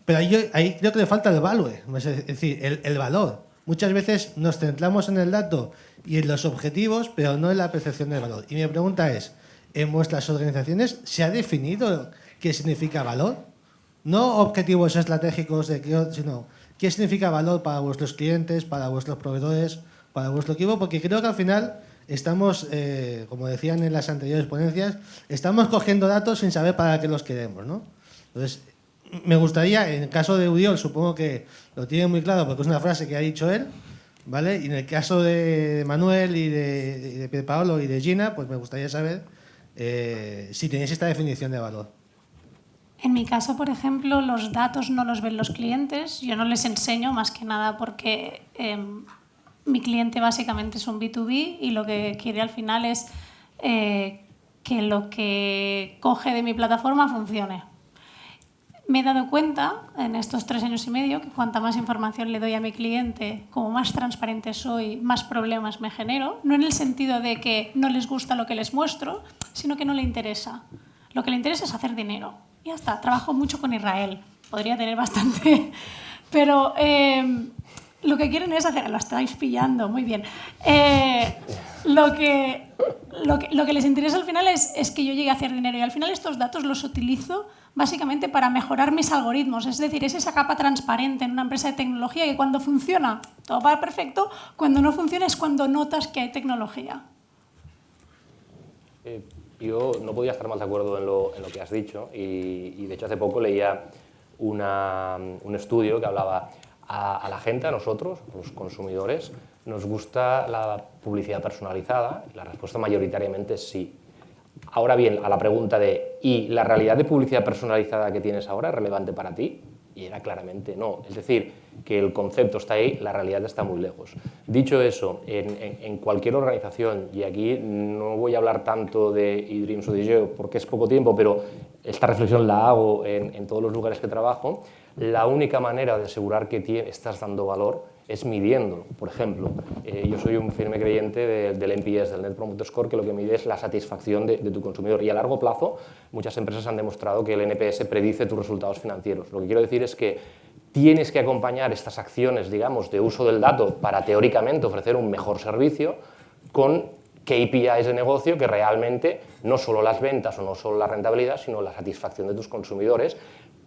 pero ahí creo que le falta el value, es decir, el valor. Muchas veces nos centramos en el dato y en los objetivos, pero no en la percepción del valor. Y mi pregunta es, ¿en vuestras organizaciones se ha definido qué significa valor? No objetivos estratégicos, sino qué significa valor para vuestros clientes, para vuestros proveedores, para vuestro equipo, porque creo que al final estamos, como decían en las anteriores ponencias, estamos cogiendo datos sin saber para qué los queremos, ¿no? Entonces, me gustaría, en el caso de Uriol, supongo que lo tiene muy claro porque es una frase que ha dicho él, ¿vale? Y en el caso de Manuel y de Pier Paolo y de Gina, pues me gustaría saber si tenéis esta definición de valor. En mi caso, por ejemplo, los datos no los ven los clientes. Yo no les enseño más que nada porque mi cliente básicamente es un B2B y lo que quiere al final es que lo que coge de mi plataforma funcione. Me he dado cuenta en estos 3 años y medio que cuanta más información le doy a mi cliente, como más transparente soy, más problemas me genero. No en el sentido de que no les gusta lo que les muestro, sino que no le interesa. Lo que le interesa es hacer dinero. Y ya está. Trabajo mucho con Israel. Podría tener bastante. Pero lo que quieren es hacer... Lo estáis pillando, muy bien. Lo que les interesa al final es que yo llegue a hacer dinero. Y al final estos datos los utilizo básicamente para mejorar mis algoritmos. Es decir, es esa capa transparente en una empresa de tecnología que cuando funciona todo va perfecto, cuando no funciona es cuando notas que hay tecnología. Yo no podía estar más de acuerdo en lo que has dicho y de hecho hace poco leía un estudio que hablaba a la gente, a nosotros, los consumidores, nos gusta la publicidad personalizada y la respuesta mayoritariamente es sí. Ahora bien, a la pregunta de ¿y la realidad de publicidad personalizada que tienes ahora es relevante para ti? Y era claramente no. Es decir, que el concepto está ahí, la realidad está muy lejos. Dicho eso, en cualquier organización, y aquí no voy a hablar tanto de eDreams o de Geo porque es poco tiempo, pero esta reflexión la hago en todos los lugares que trabajo, la única manera de asegurar que estás dando valor es midiéndolo. Por ejemplo, yo soy un firme creyente del NPS, del Net Promoter Score, que lo que mide es la satisfacción de tu consumidor. Y a largo plazo, muchas empresas han demostrado que el NPS predice tus resultados financieros. Lo que quiero decir es que tienes que acompañar estas acciones, digamos, de uso del dato para teóricamente ofrecer un mejor servicio con KPIs de negocio que realmente no solo las ventas o no solo la rentabilidad, sino la satisfacción de tus consumidores,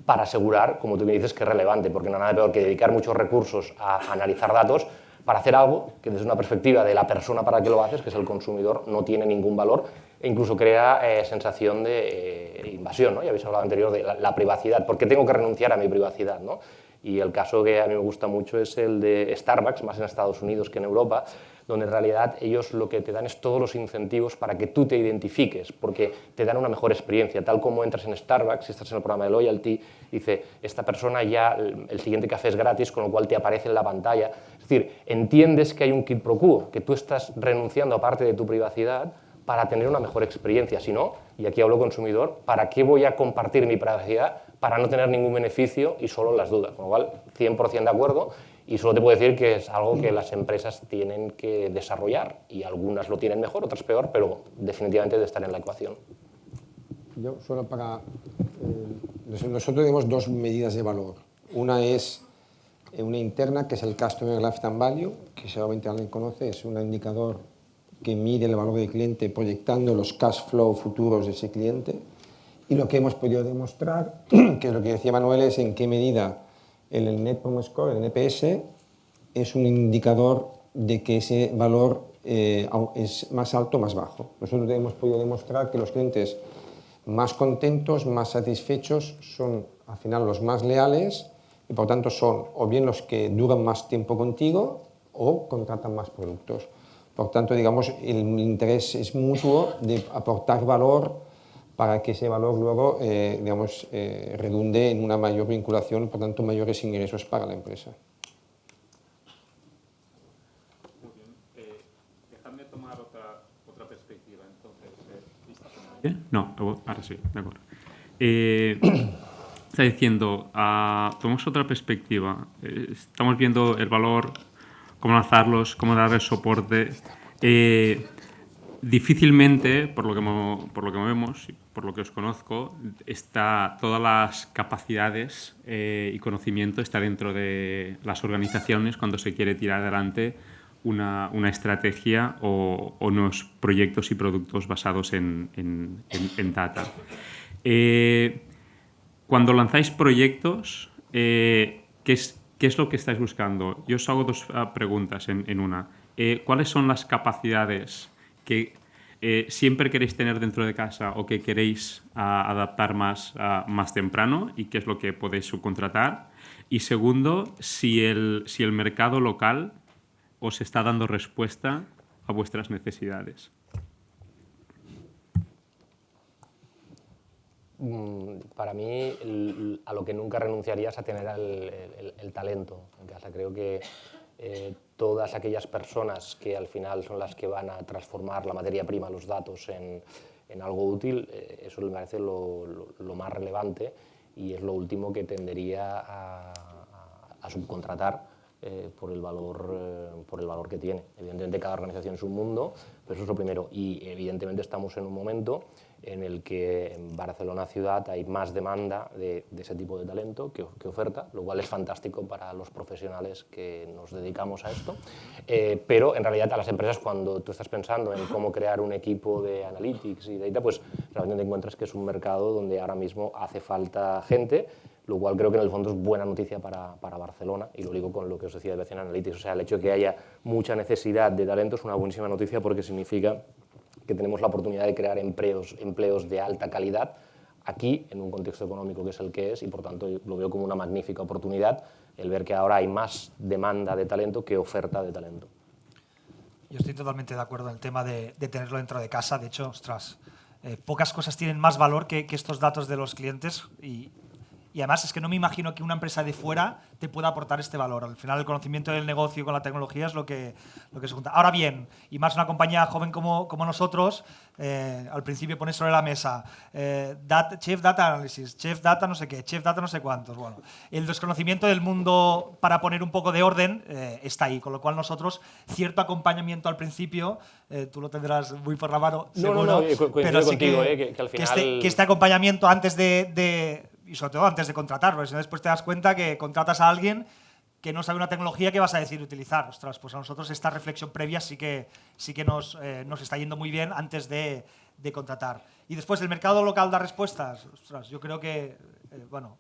para asegurar, como tú me dices, que es relevante, porque no hay nada peor que dedicar muchos recursos a analizar datos para hacer algo que desde una perspectiva de la persona para la que lo haces, que es el consumidor, no tiene ningún valor e incluso crea sensación de invasión, ¿no? Ya habéis hablado anterior de la privacidad. ¿Por qué tengo que renunciar a mi privacidad, ¿no? Y el caso que a mí me gusta mucho es el de Starbucks, más en Estados Unidos que en Europa, donde en realidad ellos lo que te dan es todos los incentivos para que tú te identifiques, porque te dan una mejor experiencia. Tal como entras en Starbucks, si estás en el programa de Loyalty, dice, esta persona ya, el siguiente café es gratis, con lo cual te aparece en la pantalla. Es Es decir, entiendes que hay un quid pro quo, que tú estás renunciando a parte de tu privacidad para tener una mejor experiencia. Si no, y aquí hablo consumidor, ¿para qué voy a compartir mi privacidad para no tener ningún beneficio y solo las dudas? Con lo cual, 100% de acuerdo, y solo te puedo decir que es algo que las empresas tienen que desarrollar, y algunas lo tienen mejor, otras peor, pero definitivamente debe estar en la ecuación. Yo solo para... nosotros tenemos dos medidas de valor. Una es una interna, que es el Customer Lifetime Value, que seguramente alguien conoce, es un indicador que mide el valor del cliente proyectando los cash flow futuros de ese cliente. Y lo que hemos podido demostrar, que es lo que decía Manuel, es en qué medida el Net Promoter Score, el NPS, es un indicador de que ese valor es más alto o más bajo. Nosotros hemos podido demostrar que los clientes más contentos, más satisfechos, son al final los más leales y por tanto son o bien los que duran más tiempo contigo o contratan más productos. Por tanto, digamos, el interés es mutuo de aportar valor para que ese valor luego digamos, redunde en una mayor vinculación y por tanto mayores ingresos para la empresa. Muy bien. Dejadme tomar otra perspectiva. Entonces, no, ahora sí, de acuerdo. Está diciendo, tomamos otra perspectiva. Estamos viendo el valor, cómo lanzarlos, cómo darles soporte. Difícilmente, por lo que movemos, por lo que os conozco, todas las capacidades y conocimiento está dentro de las organizaciones cuando se quiere tirar adelante una estrategia o unos proyectos y productos basados en data. Cuando lanzáis proyectos, ¿qué es lo que estáis buscando? Yo os hago dos preguntas en una. ¿Cuáles son las capacidades que siempre queréis tener dentro de casa o que queréis adaptar más temprano y qué es lo que podéis subcontratar? Y segundo, si el mercado local os está dando respuesta a vuestras necesidades. Para mí, a lo que nunca renunciaría es a tener el talento en casa. Creo que todas aquellas personas que al final son las que van a transformar la materia prima, los datos, en algo útil, eso me parece lo más relevante y es lo último que tendería a subcontratar por el valor que tiene. Evidentemente cada organización es un mundo, pero eso es lo primero. Y evidentemente estamos en un momento en el que en Barcelona ciudad hay más demanda de ese tipo de talento que oferta, lo cual es fantástico para los profesionales que nos dedicamos a esto. Pero en realidad a las empresas, cuando tú estás pensando en cómo crear un equipo de analytics y data, pues realmente te encuentras que es un mercado donde ahora mismo hace falta gente, lo cual creo que en el fondo es buena noticia para Barcelona, y lo digo con lo que os decía de BCN Analytics. O sea, el hecho de que haya mucha necesidad de talento es una buenísima noticia porque significa que tenemos la oportunidad de crear empleos de alta calidad aquí, en un contexto económico que es el que es, y por tanto lo veo como una magnífica oportunidad el ver que ahora hay más demanda de talento que oferta de talento. Yo estoy totalmente de acuerdo en el tema de tenerlo dentro de casa. De hecho, ostras, pocas cosas tienen más valor que estos datos de los clientes y además es que no me imagino que una empresa de fuera te pueda aportar este valor. Al final el conocimiento del negocio con la tecnología es lo que se junta. Ahora bien, y más una compañía joven como nosotros, al principio pones sobre la mesa Chief Data Analysis, Chief Data no sé qué, Chief Data no sé cuántos. Bueno, el desconocimiento del mundo para poner un poco de orden está ahí, con lo cual nosotros cierto acompañamiento al principio, tú lo tendrás muy por la mano, seguro, pero sí contigo, que al final... que este acompañamiento antes y sobre todo antes de contratar, porque si no después te das cuenta que contratas a alguien que no sabe una tecnología que vas a decir utilizar. Ostras, pues a nosotros esta reflexión previa sí que nos está yendo muy bien antes de contratar. Y después, ¿el mercado local da respuestas? Ostras, yo creo que bueno,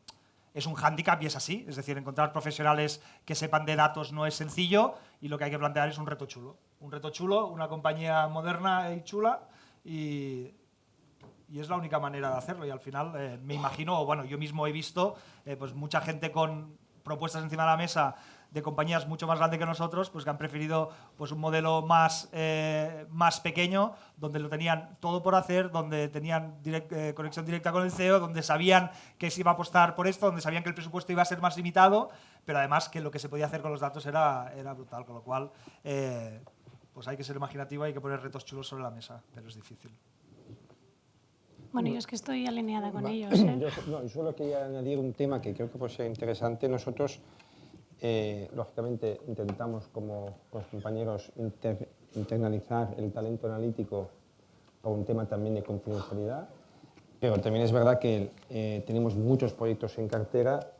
es un hándicap y es así. Es decir, encontrar profesionales que sepan de datos no es sencillo y lo que hay que plantear es un reto chulo. Un reto chulo, una compañía moderna y chula y es la única manera de hacerlo. Y al final me imagino, bueno, yo mismo he visto pues mucha gente con propuestas encima de la mesa de compañías mucho más grandes que nosotros, pues que han preferido pues, un modelo más pequeño, donde lo tenían todo por hacer, donde tenían conexión directa con el CEO, donde sabían que se iba a apostar por esto, donde sabían que el presupuesto iba a ser más limitado, pero además que lo que se podía hacer con los datos era brutal, con lo cual pues hay que ser imaginativo, hay que poner retos chulos sobre la mesa, pero es difícil. Bueno, yo es que estoy alineada con ellos. Yo solo quería añadir un tema que creo que puede ser interesante. Nosotros, lógicamente, intentamos con los compañeros internalizar el talento analítico por un tema también de confidencialidad, pero también es verdad que tenemos muchos proyectos en cartera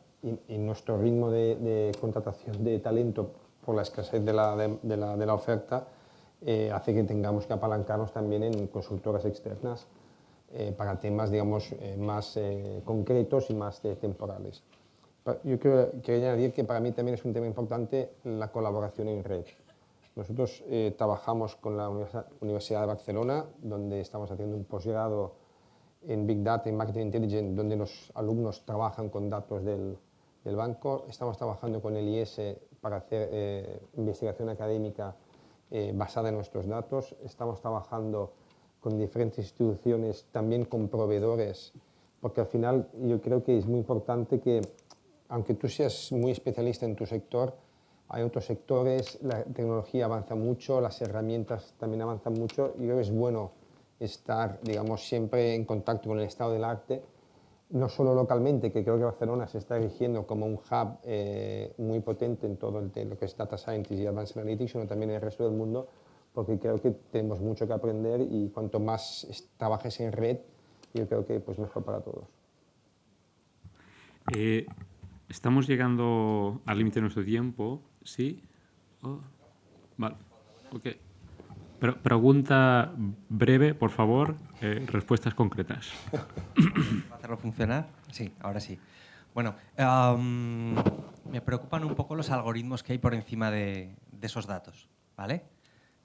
y nuestro ritmo de contratación de talento por la escasez de la oferta hace que tengamos que apalancarnos también en consultoras externas para temas, digamos, más concretos y más temporales. Yo quería añadir que para mí también es un tema importante la colaboración en red. Nosotros trabajamos con la Universidad de Barcelona, donde estamos haciendo un posgrado en Big Data y Marketing Intelligence, donde los alumnos trabajan con datos del banco. Estamos trabajando con el IES para hacer investigación académica basada en nuestros datos. Estamos trabajando con diferentes instituciones, también con proveedores, porque al final yo creo que es muy importante que, aunque tú seas muy especialista en tu sector, hay otros sectores, la tecnología avanza mucho, las herramientas también avanzan mucho, y yo creo que es bueno estar, digamos, siempre en contacto con el estado del arte, no solo localmente, que creo que Barcelona se está erigiendo como un hub muy potente en todo lo que es Data Science y Advanced Analytics, sino también en el resto del mundo, porque creo que tenemos mucho que aprender y cuanto más trabajes en red, yo creo que pues mejor para todos. Estamos llegando al límite de nuestro tiempo, ¿sí? Oh, vale, ok. Pregunta breve, por favor, respuestas concretas. ¿Va a hacerlo funcionar? Sí, ahora sí. Bueno, me preocupan un poco los algoritmos que hay por encima de esos datos, ¿vale?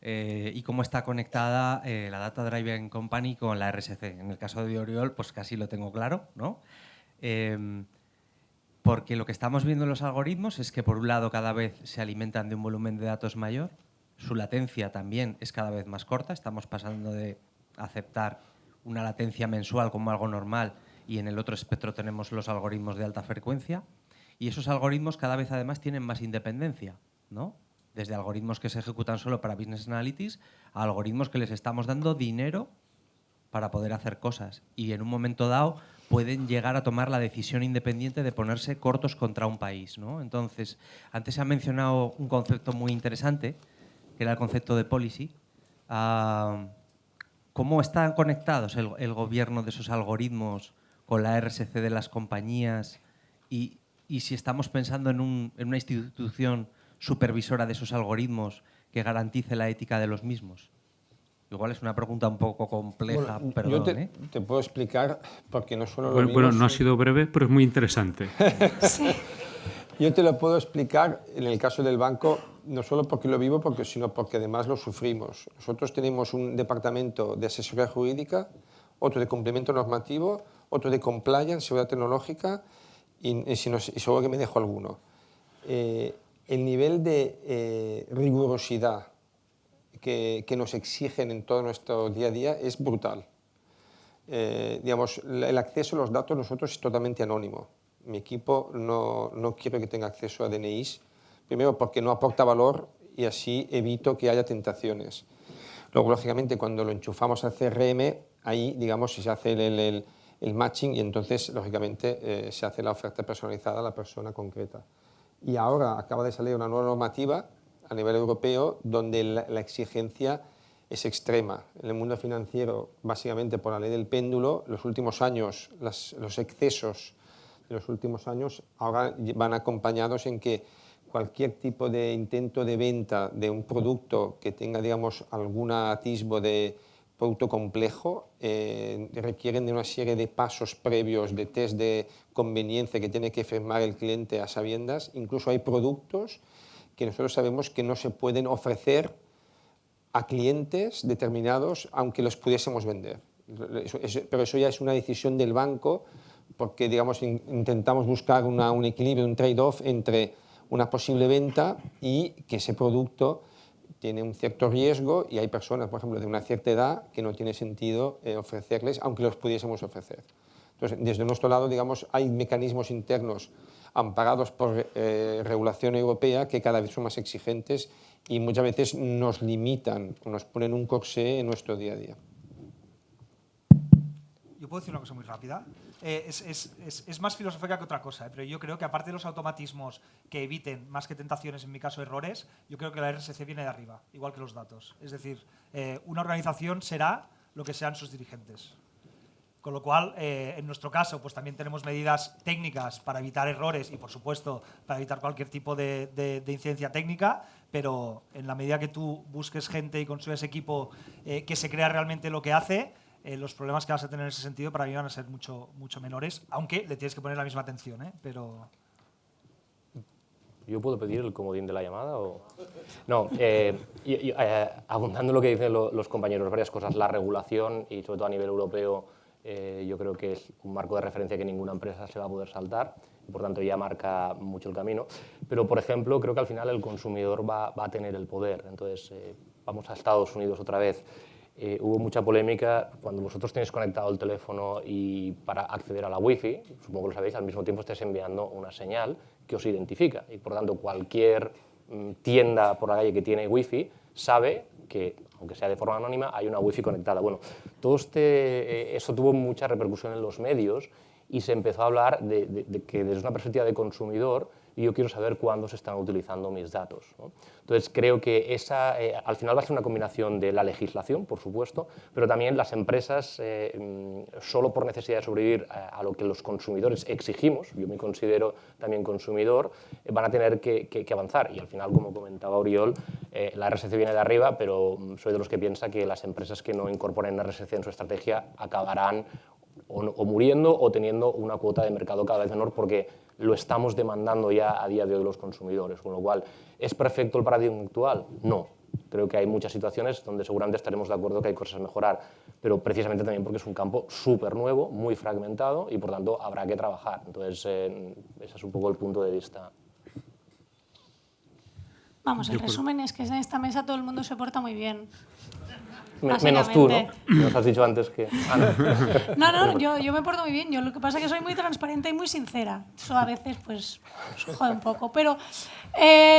Y cómo está conectada la Data Driven Company con la RSC. En el caso de Oriol, pues casi lo tengo claro, ¿no? Porque lo que estamos viendo en los algoritmos es que, por un lado, cada vez se alimentan de un volumen de datos mayor, su latencia también es cada vez más corta, estamos pasando de aceptar una latencia mensual como algo normal y en el otro espectro tenemos los algoritmos de alta frecuencia, y esos algoritmos cada vez además tienen más independencia, ¿no? Desde algoritmos que se ejecutan solo para Business Analytics a algoritmos que les estamos dando dinero para poder hacer cosas, y en un momento dado pueden llegar a tomar la decisión independiente de ponerse cortos contra un país, ¿no? Entonces, antes se ha mencionado un concepto muy interesante, que era el concepto de policy. ¿Cómo están conectados el gobierno de esos algoritmos con la RSC de las compañías? Y si estamos pensando en una institución supervisora de esos algoritmos que garantice la ética de los mismos. Igual es una pregunta un poco compleja, bueno, perdón. Yo te puedo explicar, porque no solo Bueno, no ha sido breve, pero es muy interesante. Sí. Yo te lo puedo explicar en el caso del banco, no solo porque lo vivo, sino porque además lo sufrimos. Nosotros tenemos un departamento de asesoría jurídica, otro de cumplimiento normativo, otro de compliance, seguridad tecnológica, y seguro que me dejo alguno. El nivel de rigurosidad que nos exigen en todo nuestro día a día es brutal. Digamos, el acceso a los datos nosotros es totalmente anónimo. Mi equipo no quiere que tenga acceso a DNIs, primero porque no aporta valor y así evito que haya tentaciones. Luego, lógicamente, cuando lo enchufamos al CRM, ahí, digamos, se hace el matching y entonces, lógicamente, se hace la oferta personalizada a la persona concreta. Y ahora acaba de salir una nueva normativa a nivel europeo donde la exigencia es extrema. En el mundo financiero, básicamente por la ley del péndulo, los últimos años, los excesos de los últimos años ahora van acompañados en que cualquier tipo de intento de venta de un producto que tenga, digamos, algún atisbo de producto complejo requieren de una serie de pasos previos, de test de conveniencia que tiene que firmar el cliente a sabiendas. Incluso hay productos que nosotros sabemos que no se pueden ofrecer a clientes determinados aunque los pudiésemos vender. Pero eso ya es una decisión del banco porque, digamos, intentamos buscar un equilibrio, un trade-off entre una posible venta y que ese producto tiene un cierto riesgo y hay personas, por ejemplo, de una cierta edad que no tiene sentido ofrecerles, aunque los pudiésemos ofrecer. Entonces, desde nuestro lado, digamos, hay mecanismos internos amparados por regulación europea que cada vez son más exigentes y muchas veces nos limitan o nos ponen un corsé en nuestro día a día. Yo puedo decir una cosa muy rápida. Es más filosófica que otra cosa, pero yo creo que aparte de los automatismos que eviten, más que tentaciones, en mi caso errores, yo creo que la RSC viene de arriba, igual que los datos. Es decir, una organización será lo que sean sus dirigentes. Con lo cual, en nuestro caso, pues también tenemos medidas técnicas para evitar errores y, por supuesto, para evitar cualquier tipo de incidencia técnica, pero en la medida que tú busques gente y construyas equipo que se crea realmente lo que hace, los problemas que vas a tener en ese sentido para mí van a ser mucho menores, aunque le tienes que poner la misma atención, pero... ¿Yo puedo pedir el comodín de la llamada? O... No, abundando en lo que dicen los compañeros, varias cosas. La regulación, y sobre todo a nivel europeo, yo creo que es un marco de referencia que ninguna empresa se va a poder saltar, y por tanto ya marca mucho el camino. Pero, por ejemplo, creo que al final el consumidor va a tener el poder. Entonces, vamos a Estados Unidos otra vez. Hubo mucha polémica cuando vosotros tenéis conectado el teléfono y para acceder a la Wi-Fi, supongo que lo sabéis, al mismo tiempo estáis enviando una señal que os identifica y por tanto cualquier tienda por la calle que tiene Wi-Fi sabe que, aunque sea de forma anónima, hay una Wi-Fi conectada. Bueno, todo eso tuvo mucha repercusión en los medios y se empezó a hablar de que desde una perspectiva de consumidor yo quiero saber cuándo se están utilizando mis datos, ¿no? Entonces, creo que esa, al final va a ser una combinación de la legislación, por supuesto, pero también las empresas, solo por necesidad de sobrevivir a lo que los consumidores exigimos, yo me considero también consumidor, van a tener que avanzar. Y al final, como comentaba Oriol, la RSC viene de arriba, pero soy de los que piensa que las empresas que no incorporen RSC en su estrategia acabarán o muriendo o teniendo una cuota de mercado cada vez menor porque lo estamos demandando ya a día de hoy los consumidores. Con lo cual, ¿es perfecto el paradigma actual? No. Creo que hay muchas situaciones donde seguramente estaremos de acuerdo que hay cosas a mejorar, pero precisamente también porque es un campo súper nuevo, muy fragmentado y por tanto habrá que trabajar. Entonces, ese es un poco el punto de vista. Vamos, el resumen es que en esta mesa todo el mundo se porta muy bien. Menos tú, ¿no? Nos has dicho antes que... No, yo me porto muy bien. Yo lo que pasa es que soy muy transparente y muy sincera. Eso a veces, pues, jode un poco. Pero,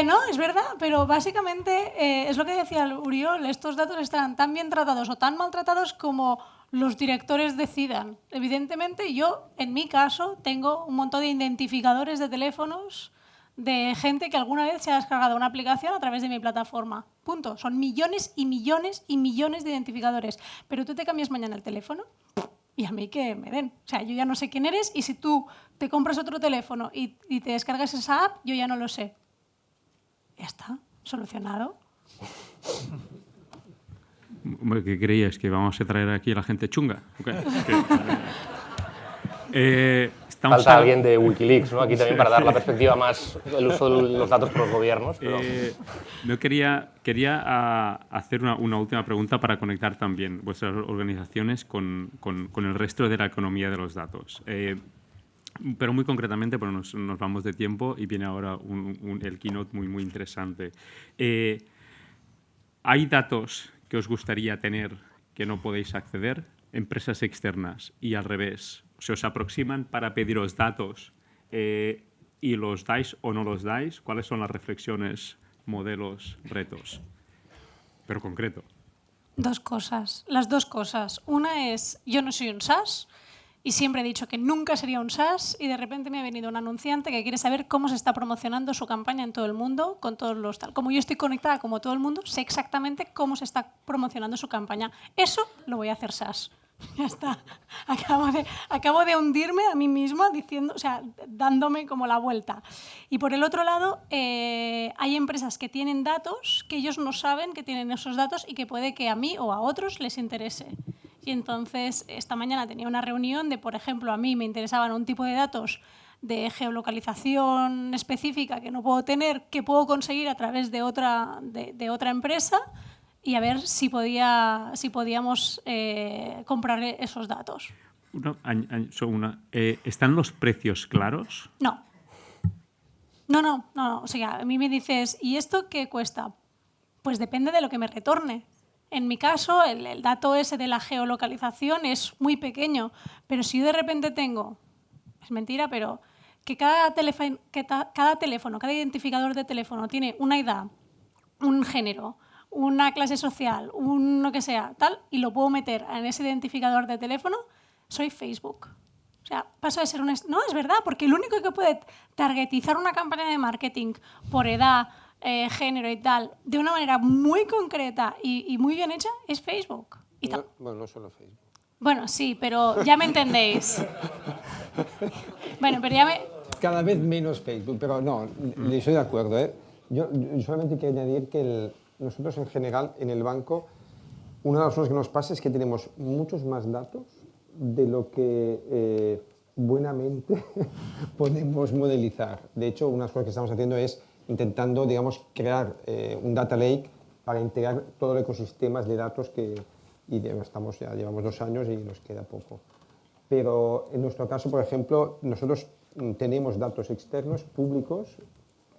no, es verdad. Pero básicamente, es lo que decía Uriol, estos datos estarán tan bien tratados o tan maltratados como los directores decidan. Evidentemente, yo, en mi caso, tengo un montón de identificadores de teléfonos de gente que alguna vez se ha descargado una aplicación a través de mi plataforma. Punto. Son millones y millones y millones de identificadores. Pero tú te cambias mañana el teléfono y a mí que me den. O sea, yo ya no sé quién eres y si tú te compras otro teléfono y te descargas esa app, yo ya no lo sé. Ya está. Solucionado. ¿Qué creías? ¿Que vamos a traer aquí a la gente chunga? Okay. Falta alguien de Wikileaks, ¿no? Aquí también para dar la perspectiva más del uso de los datos por los gobiernos. Pero... yo quería hacer una última pregunta para conectar también vuestras organizaciones con el resto de la economía de los datos. Pero muy concretamente, porque nos vamos de tiempo y viene ahora el keynote muy interesante. ¿Hay datos que os gustaría tener que no podéis acceder? Empresas externas y al revés. ¿Se os aproximan para pediros datos y los dais o no los dais? ¿Cuáles son las reflexiones, modelos, retos? Pero concreto. Dos cosas, las dos cosas. Una es, yo no soy un SaaS y siempre he dicho que nunca sería un SaaS y de repente me ha venido un anunciante que quiere saber cómo se está promocionando su campaña en todo el mundo, con todos los tal. Como yo estoy conectada como todo el mundo, sé exactamente cómo se está promocionando su campaña. Eso lo voy a hacer SaaS. Ya está. Acabo de hundirme a mí misma diciendo, o sea, dándome como la vuelta. Y por el otro lado, hay empresas que tienen datos que ellos no saben que tienen esos datos y que puede que a mí o a otros les interese. Y entonces, esta mañana tenía una reunión de, por ejemplo, a mí me interesaban un tipo de datos de geolocalización específica que no puedo tener, que puedo conseguir a través de otra empresa, y a ver si podíamos comprar esos datos. ¿Están los precios claros? No. No. O sea, a mí me dices, ¿y esto qué cuesta? Pues depende de lo que me retorne. En mi caso, el dato ese de la geolocalización es muy pequeño, pero si yo de repente tengo, es mentira, pero que cada teléfono, cada identificador de teléfono tiene una edad, un género, una clase social, un lo que sea, tal, y lo puedo meter en ese identificador de teléfono, soy Facebook. O sea, paso de ser un... No, es verdad, porque el único que puede targetizar una campaña de marketing por edad, género y tal, de una manera muy concreta y muy bien hecha, es Facebook. Y Bueno, no solo Facebook. bueno, sí, pero ya me entendéis. Bueno, pero ya me... Cada vez menos Facebook, pero no, estoy de acuerdo. Yo solamente quiero añadir que nosotros en general en el banco, una de las cosas que nos pasa es que tenemos muchos más datos de lo que buenamente podemos modelizar. De hecho, una de las cosas que estamos haciendo es intentando, digamos, crear un data lake para integrar todo el ecosistema de datos ya llevamos 2 años y nos queda poco. Pero en nuestro caso, por ejemplo, nosotros tenemos datos externos, públicos,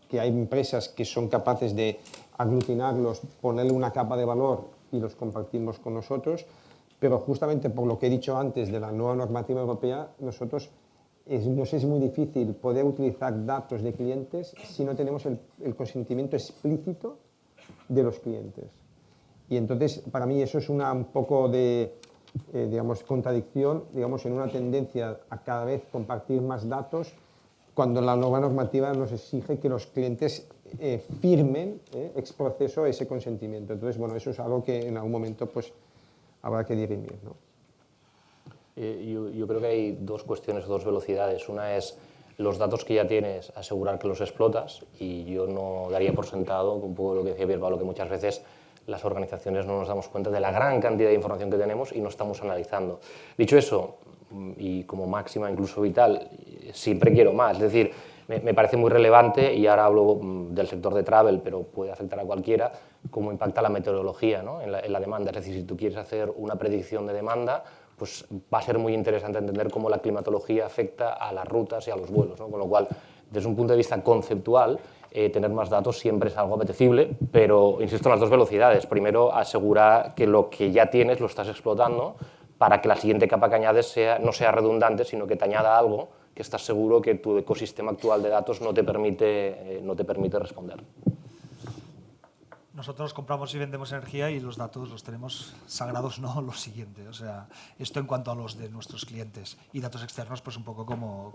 que hay empresas que son capaces de aglutinarlos, ponerle una capa de valor y los compartimos con nosotros, pero justamente por lo que he dicho antes de la nueva normativa europea, nos es muy difícil poder utilizar datos de clientes si no tenemos el consentimiento explícito de los clientes. Y entonces, para mí, eso es un poco de contradicción, digamos, en una tendencia a cada vez compartir más datos, cuando la nueva normativa nos exige que los clientes firmen ex proceso ese consentimiento. Entonces, bueno, eso es algo que en algún momento pues, habrá que dirimir, ¿no? Yo creo que hay 2 cuestiones, 2 velocidades. Una es los datos que ya tienes, asegurar que los explotas, y yo no daría por sentado, un poco lo que decía Pierre, que muchas veces las organizaciones no nos damos cuenta de la gran cantidad de información que tenemos y no estamos analizando. Dicho eso, y como máxima incluso vital, siempre quiero más. Es decir, me parece muy relevante, y ahora hablo del sector de travel, pero puede afectar a cualquiera, cómo impacta la meteorología, ¿no? en la demanda. Es decir, si tú quieres hacer una predicción de demanda, pues va a ser muy interesante entender cómo la climatología afecta a las rutas y a los vuelos, ¿no? Con lo cual, desde un punto de vista conceptual, tener más datos siempre es algo apetecible, pero insisto en las 2 velocidades. Primero, asegurar que lo que ya tienes lo estás explotando para que la siguiente capa que añades no sea redundante, sino que te añada algo que estás seguro que tu ecosistema actual de datos no te permite responder. Nosotros compramos y vendemos energía y los datos los tenemos sagrados, no lo siguiente. O sea, esto en cuanto a los de nuestros clientes. Y datos externos, pues un poco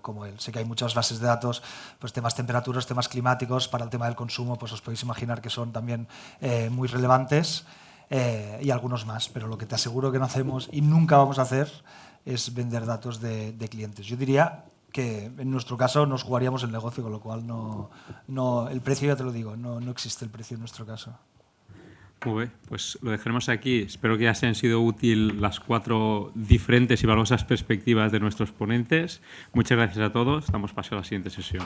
como él. Sé que hay muchas bases de datos, pues temas temperaturas, temas climáticos. Para el tema del consumo, pues os podéis imaginar que son también muy relevantes, y algunos más. Pero lo que te aseguro que no hacemos y nunca vamos a hacer es vender datos de clientes. Yo diría que en nuestro caso nos jugaríamos el negocio, con lo cual el precio, ya te lo digo, no existe el precio en nuestro caso. Muy bien, pues lo dejaremos aquí. Espero que ya se han sido útiles las 4 diferentes y valiosas perspectivas de nuestros ponentes. Muchas gracias a todos. Damos paso a la siguiente sesión.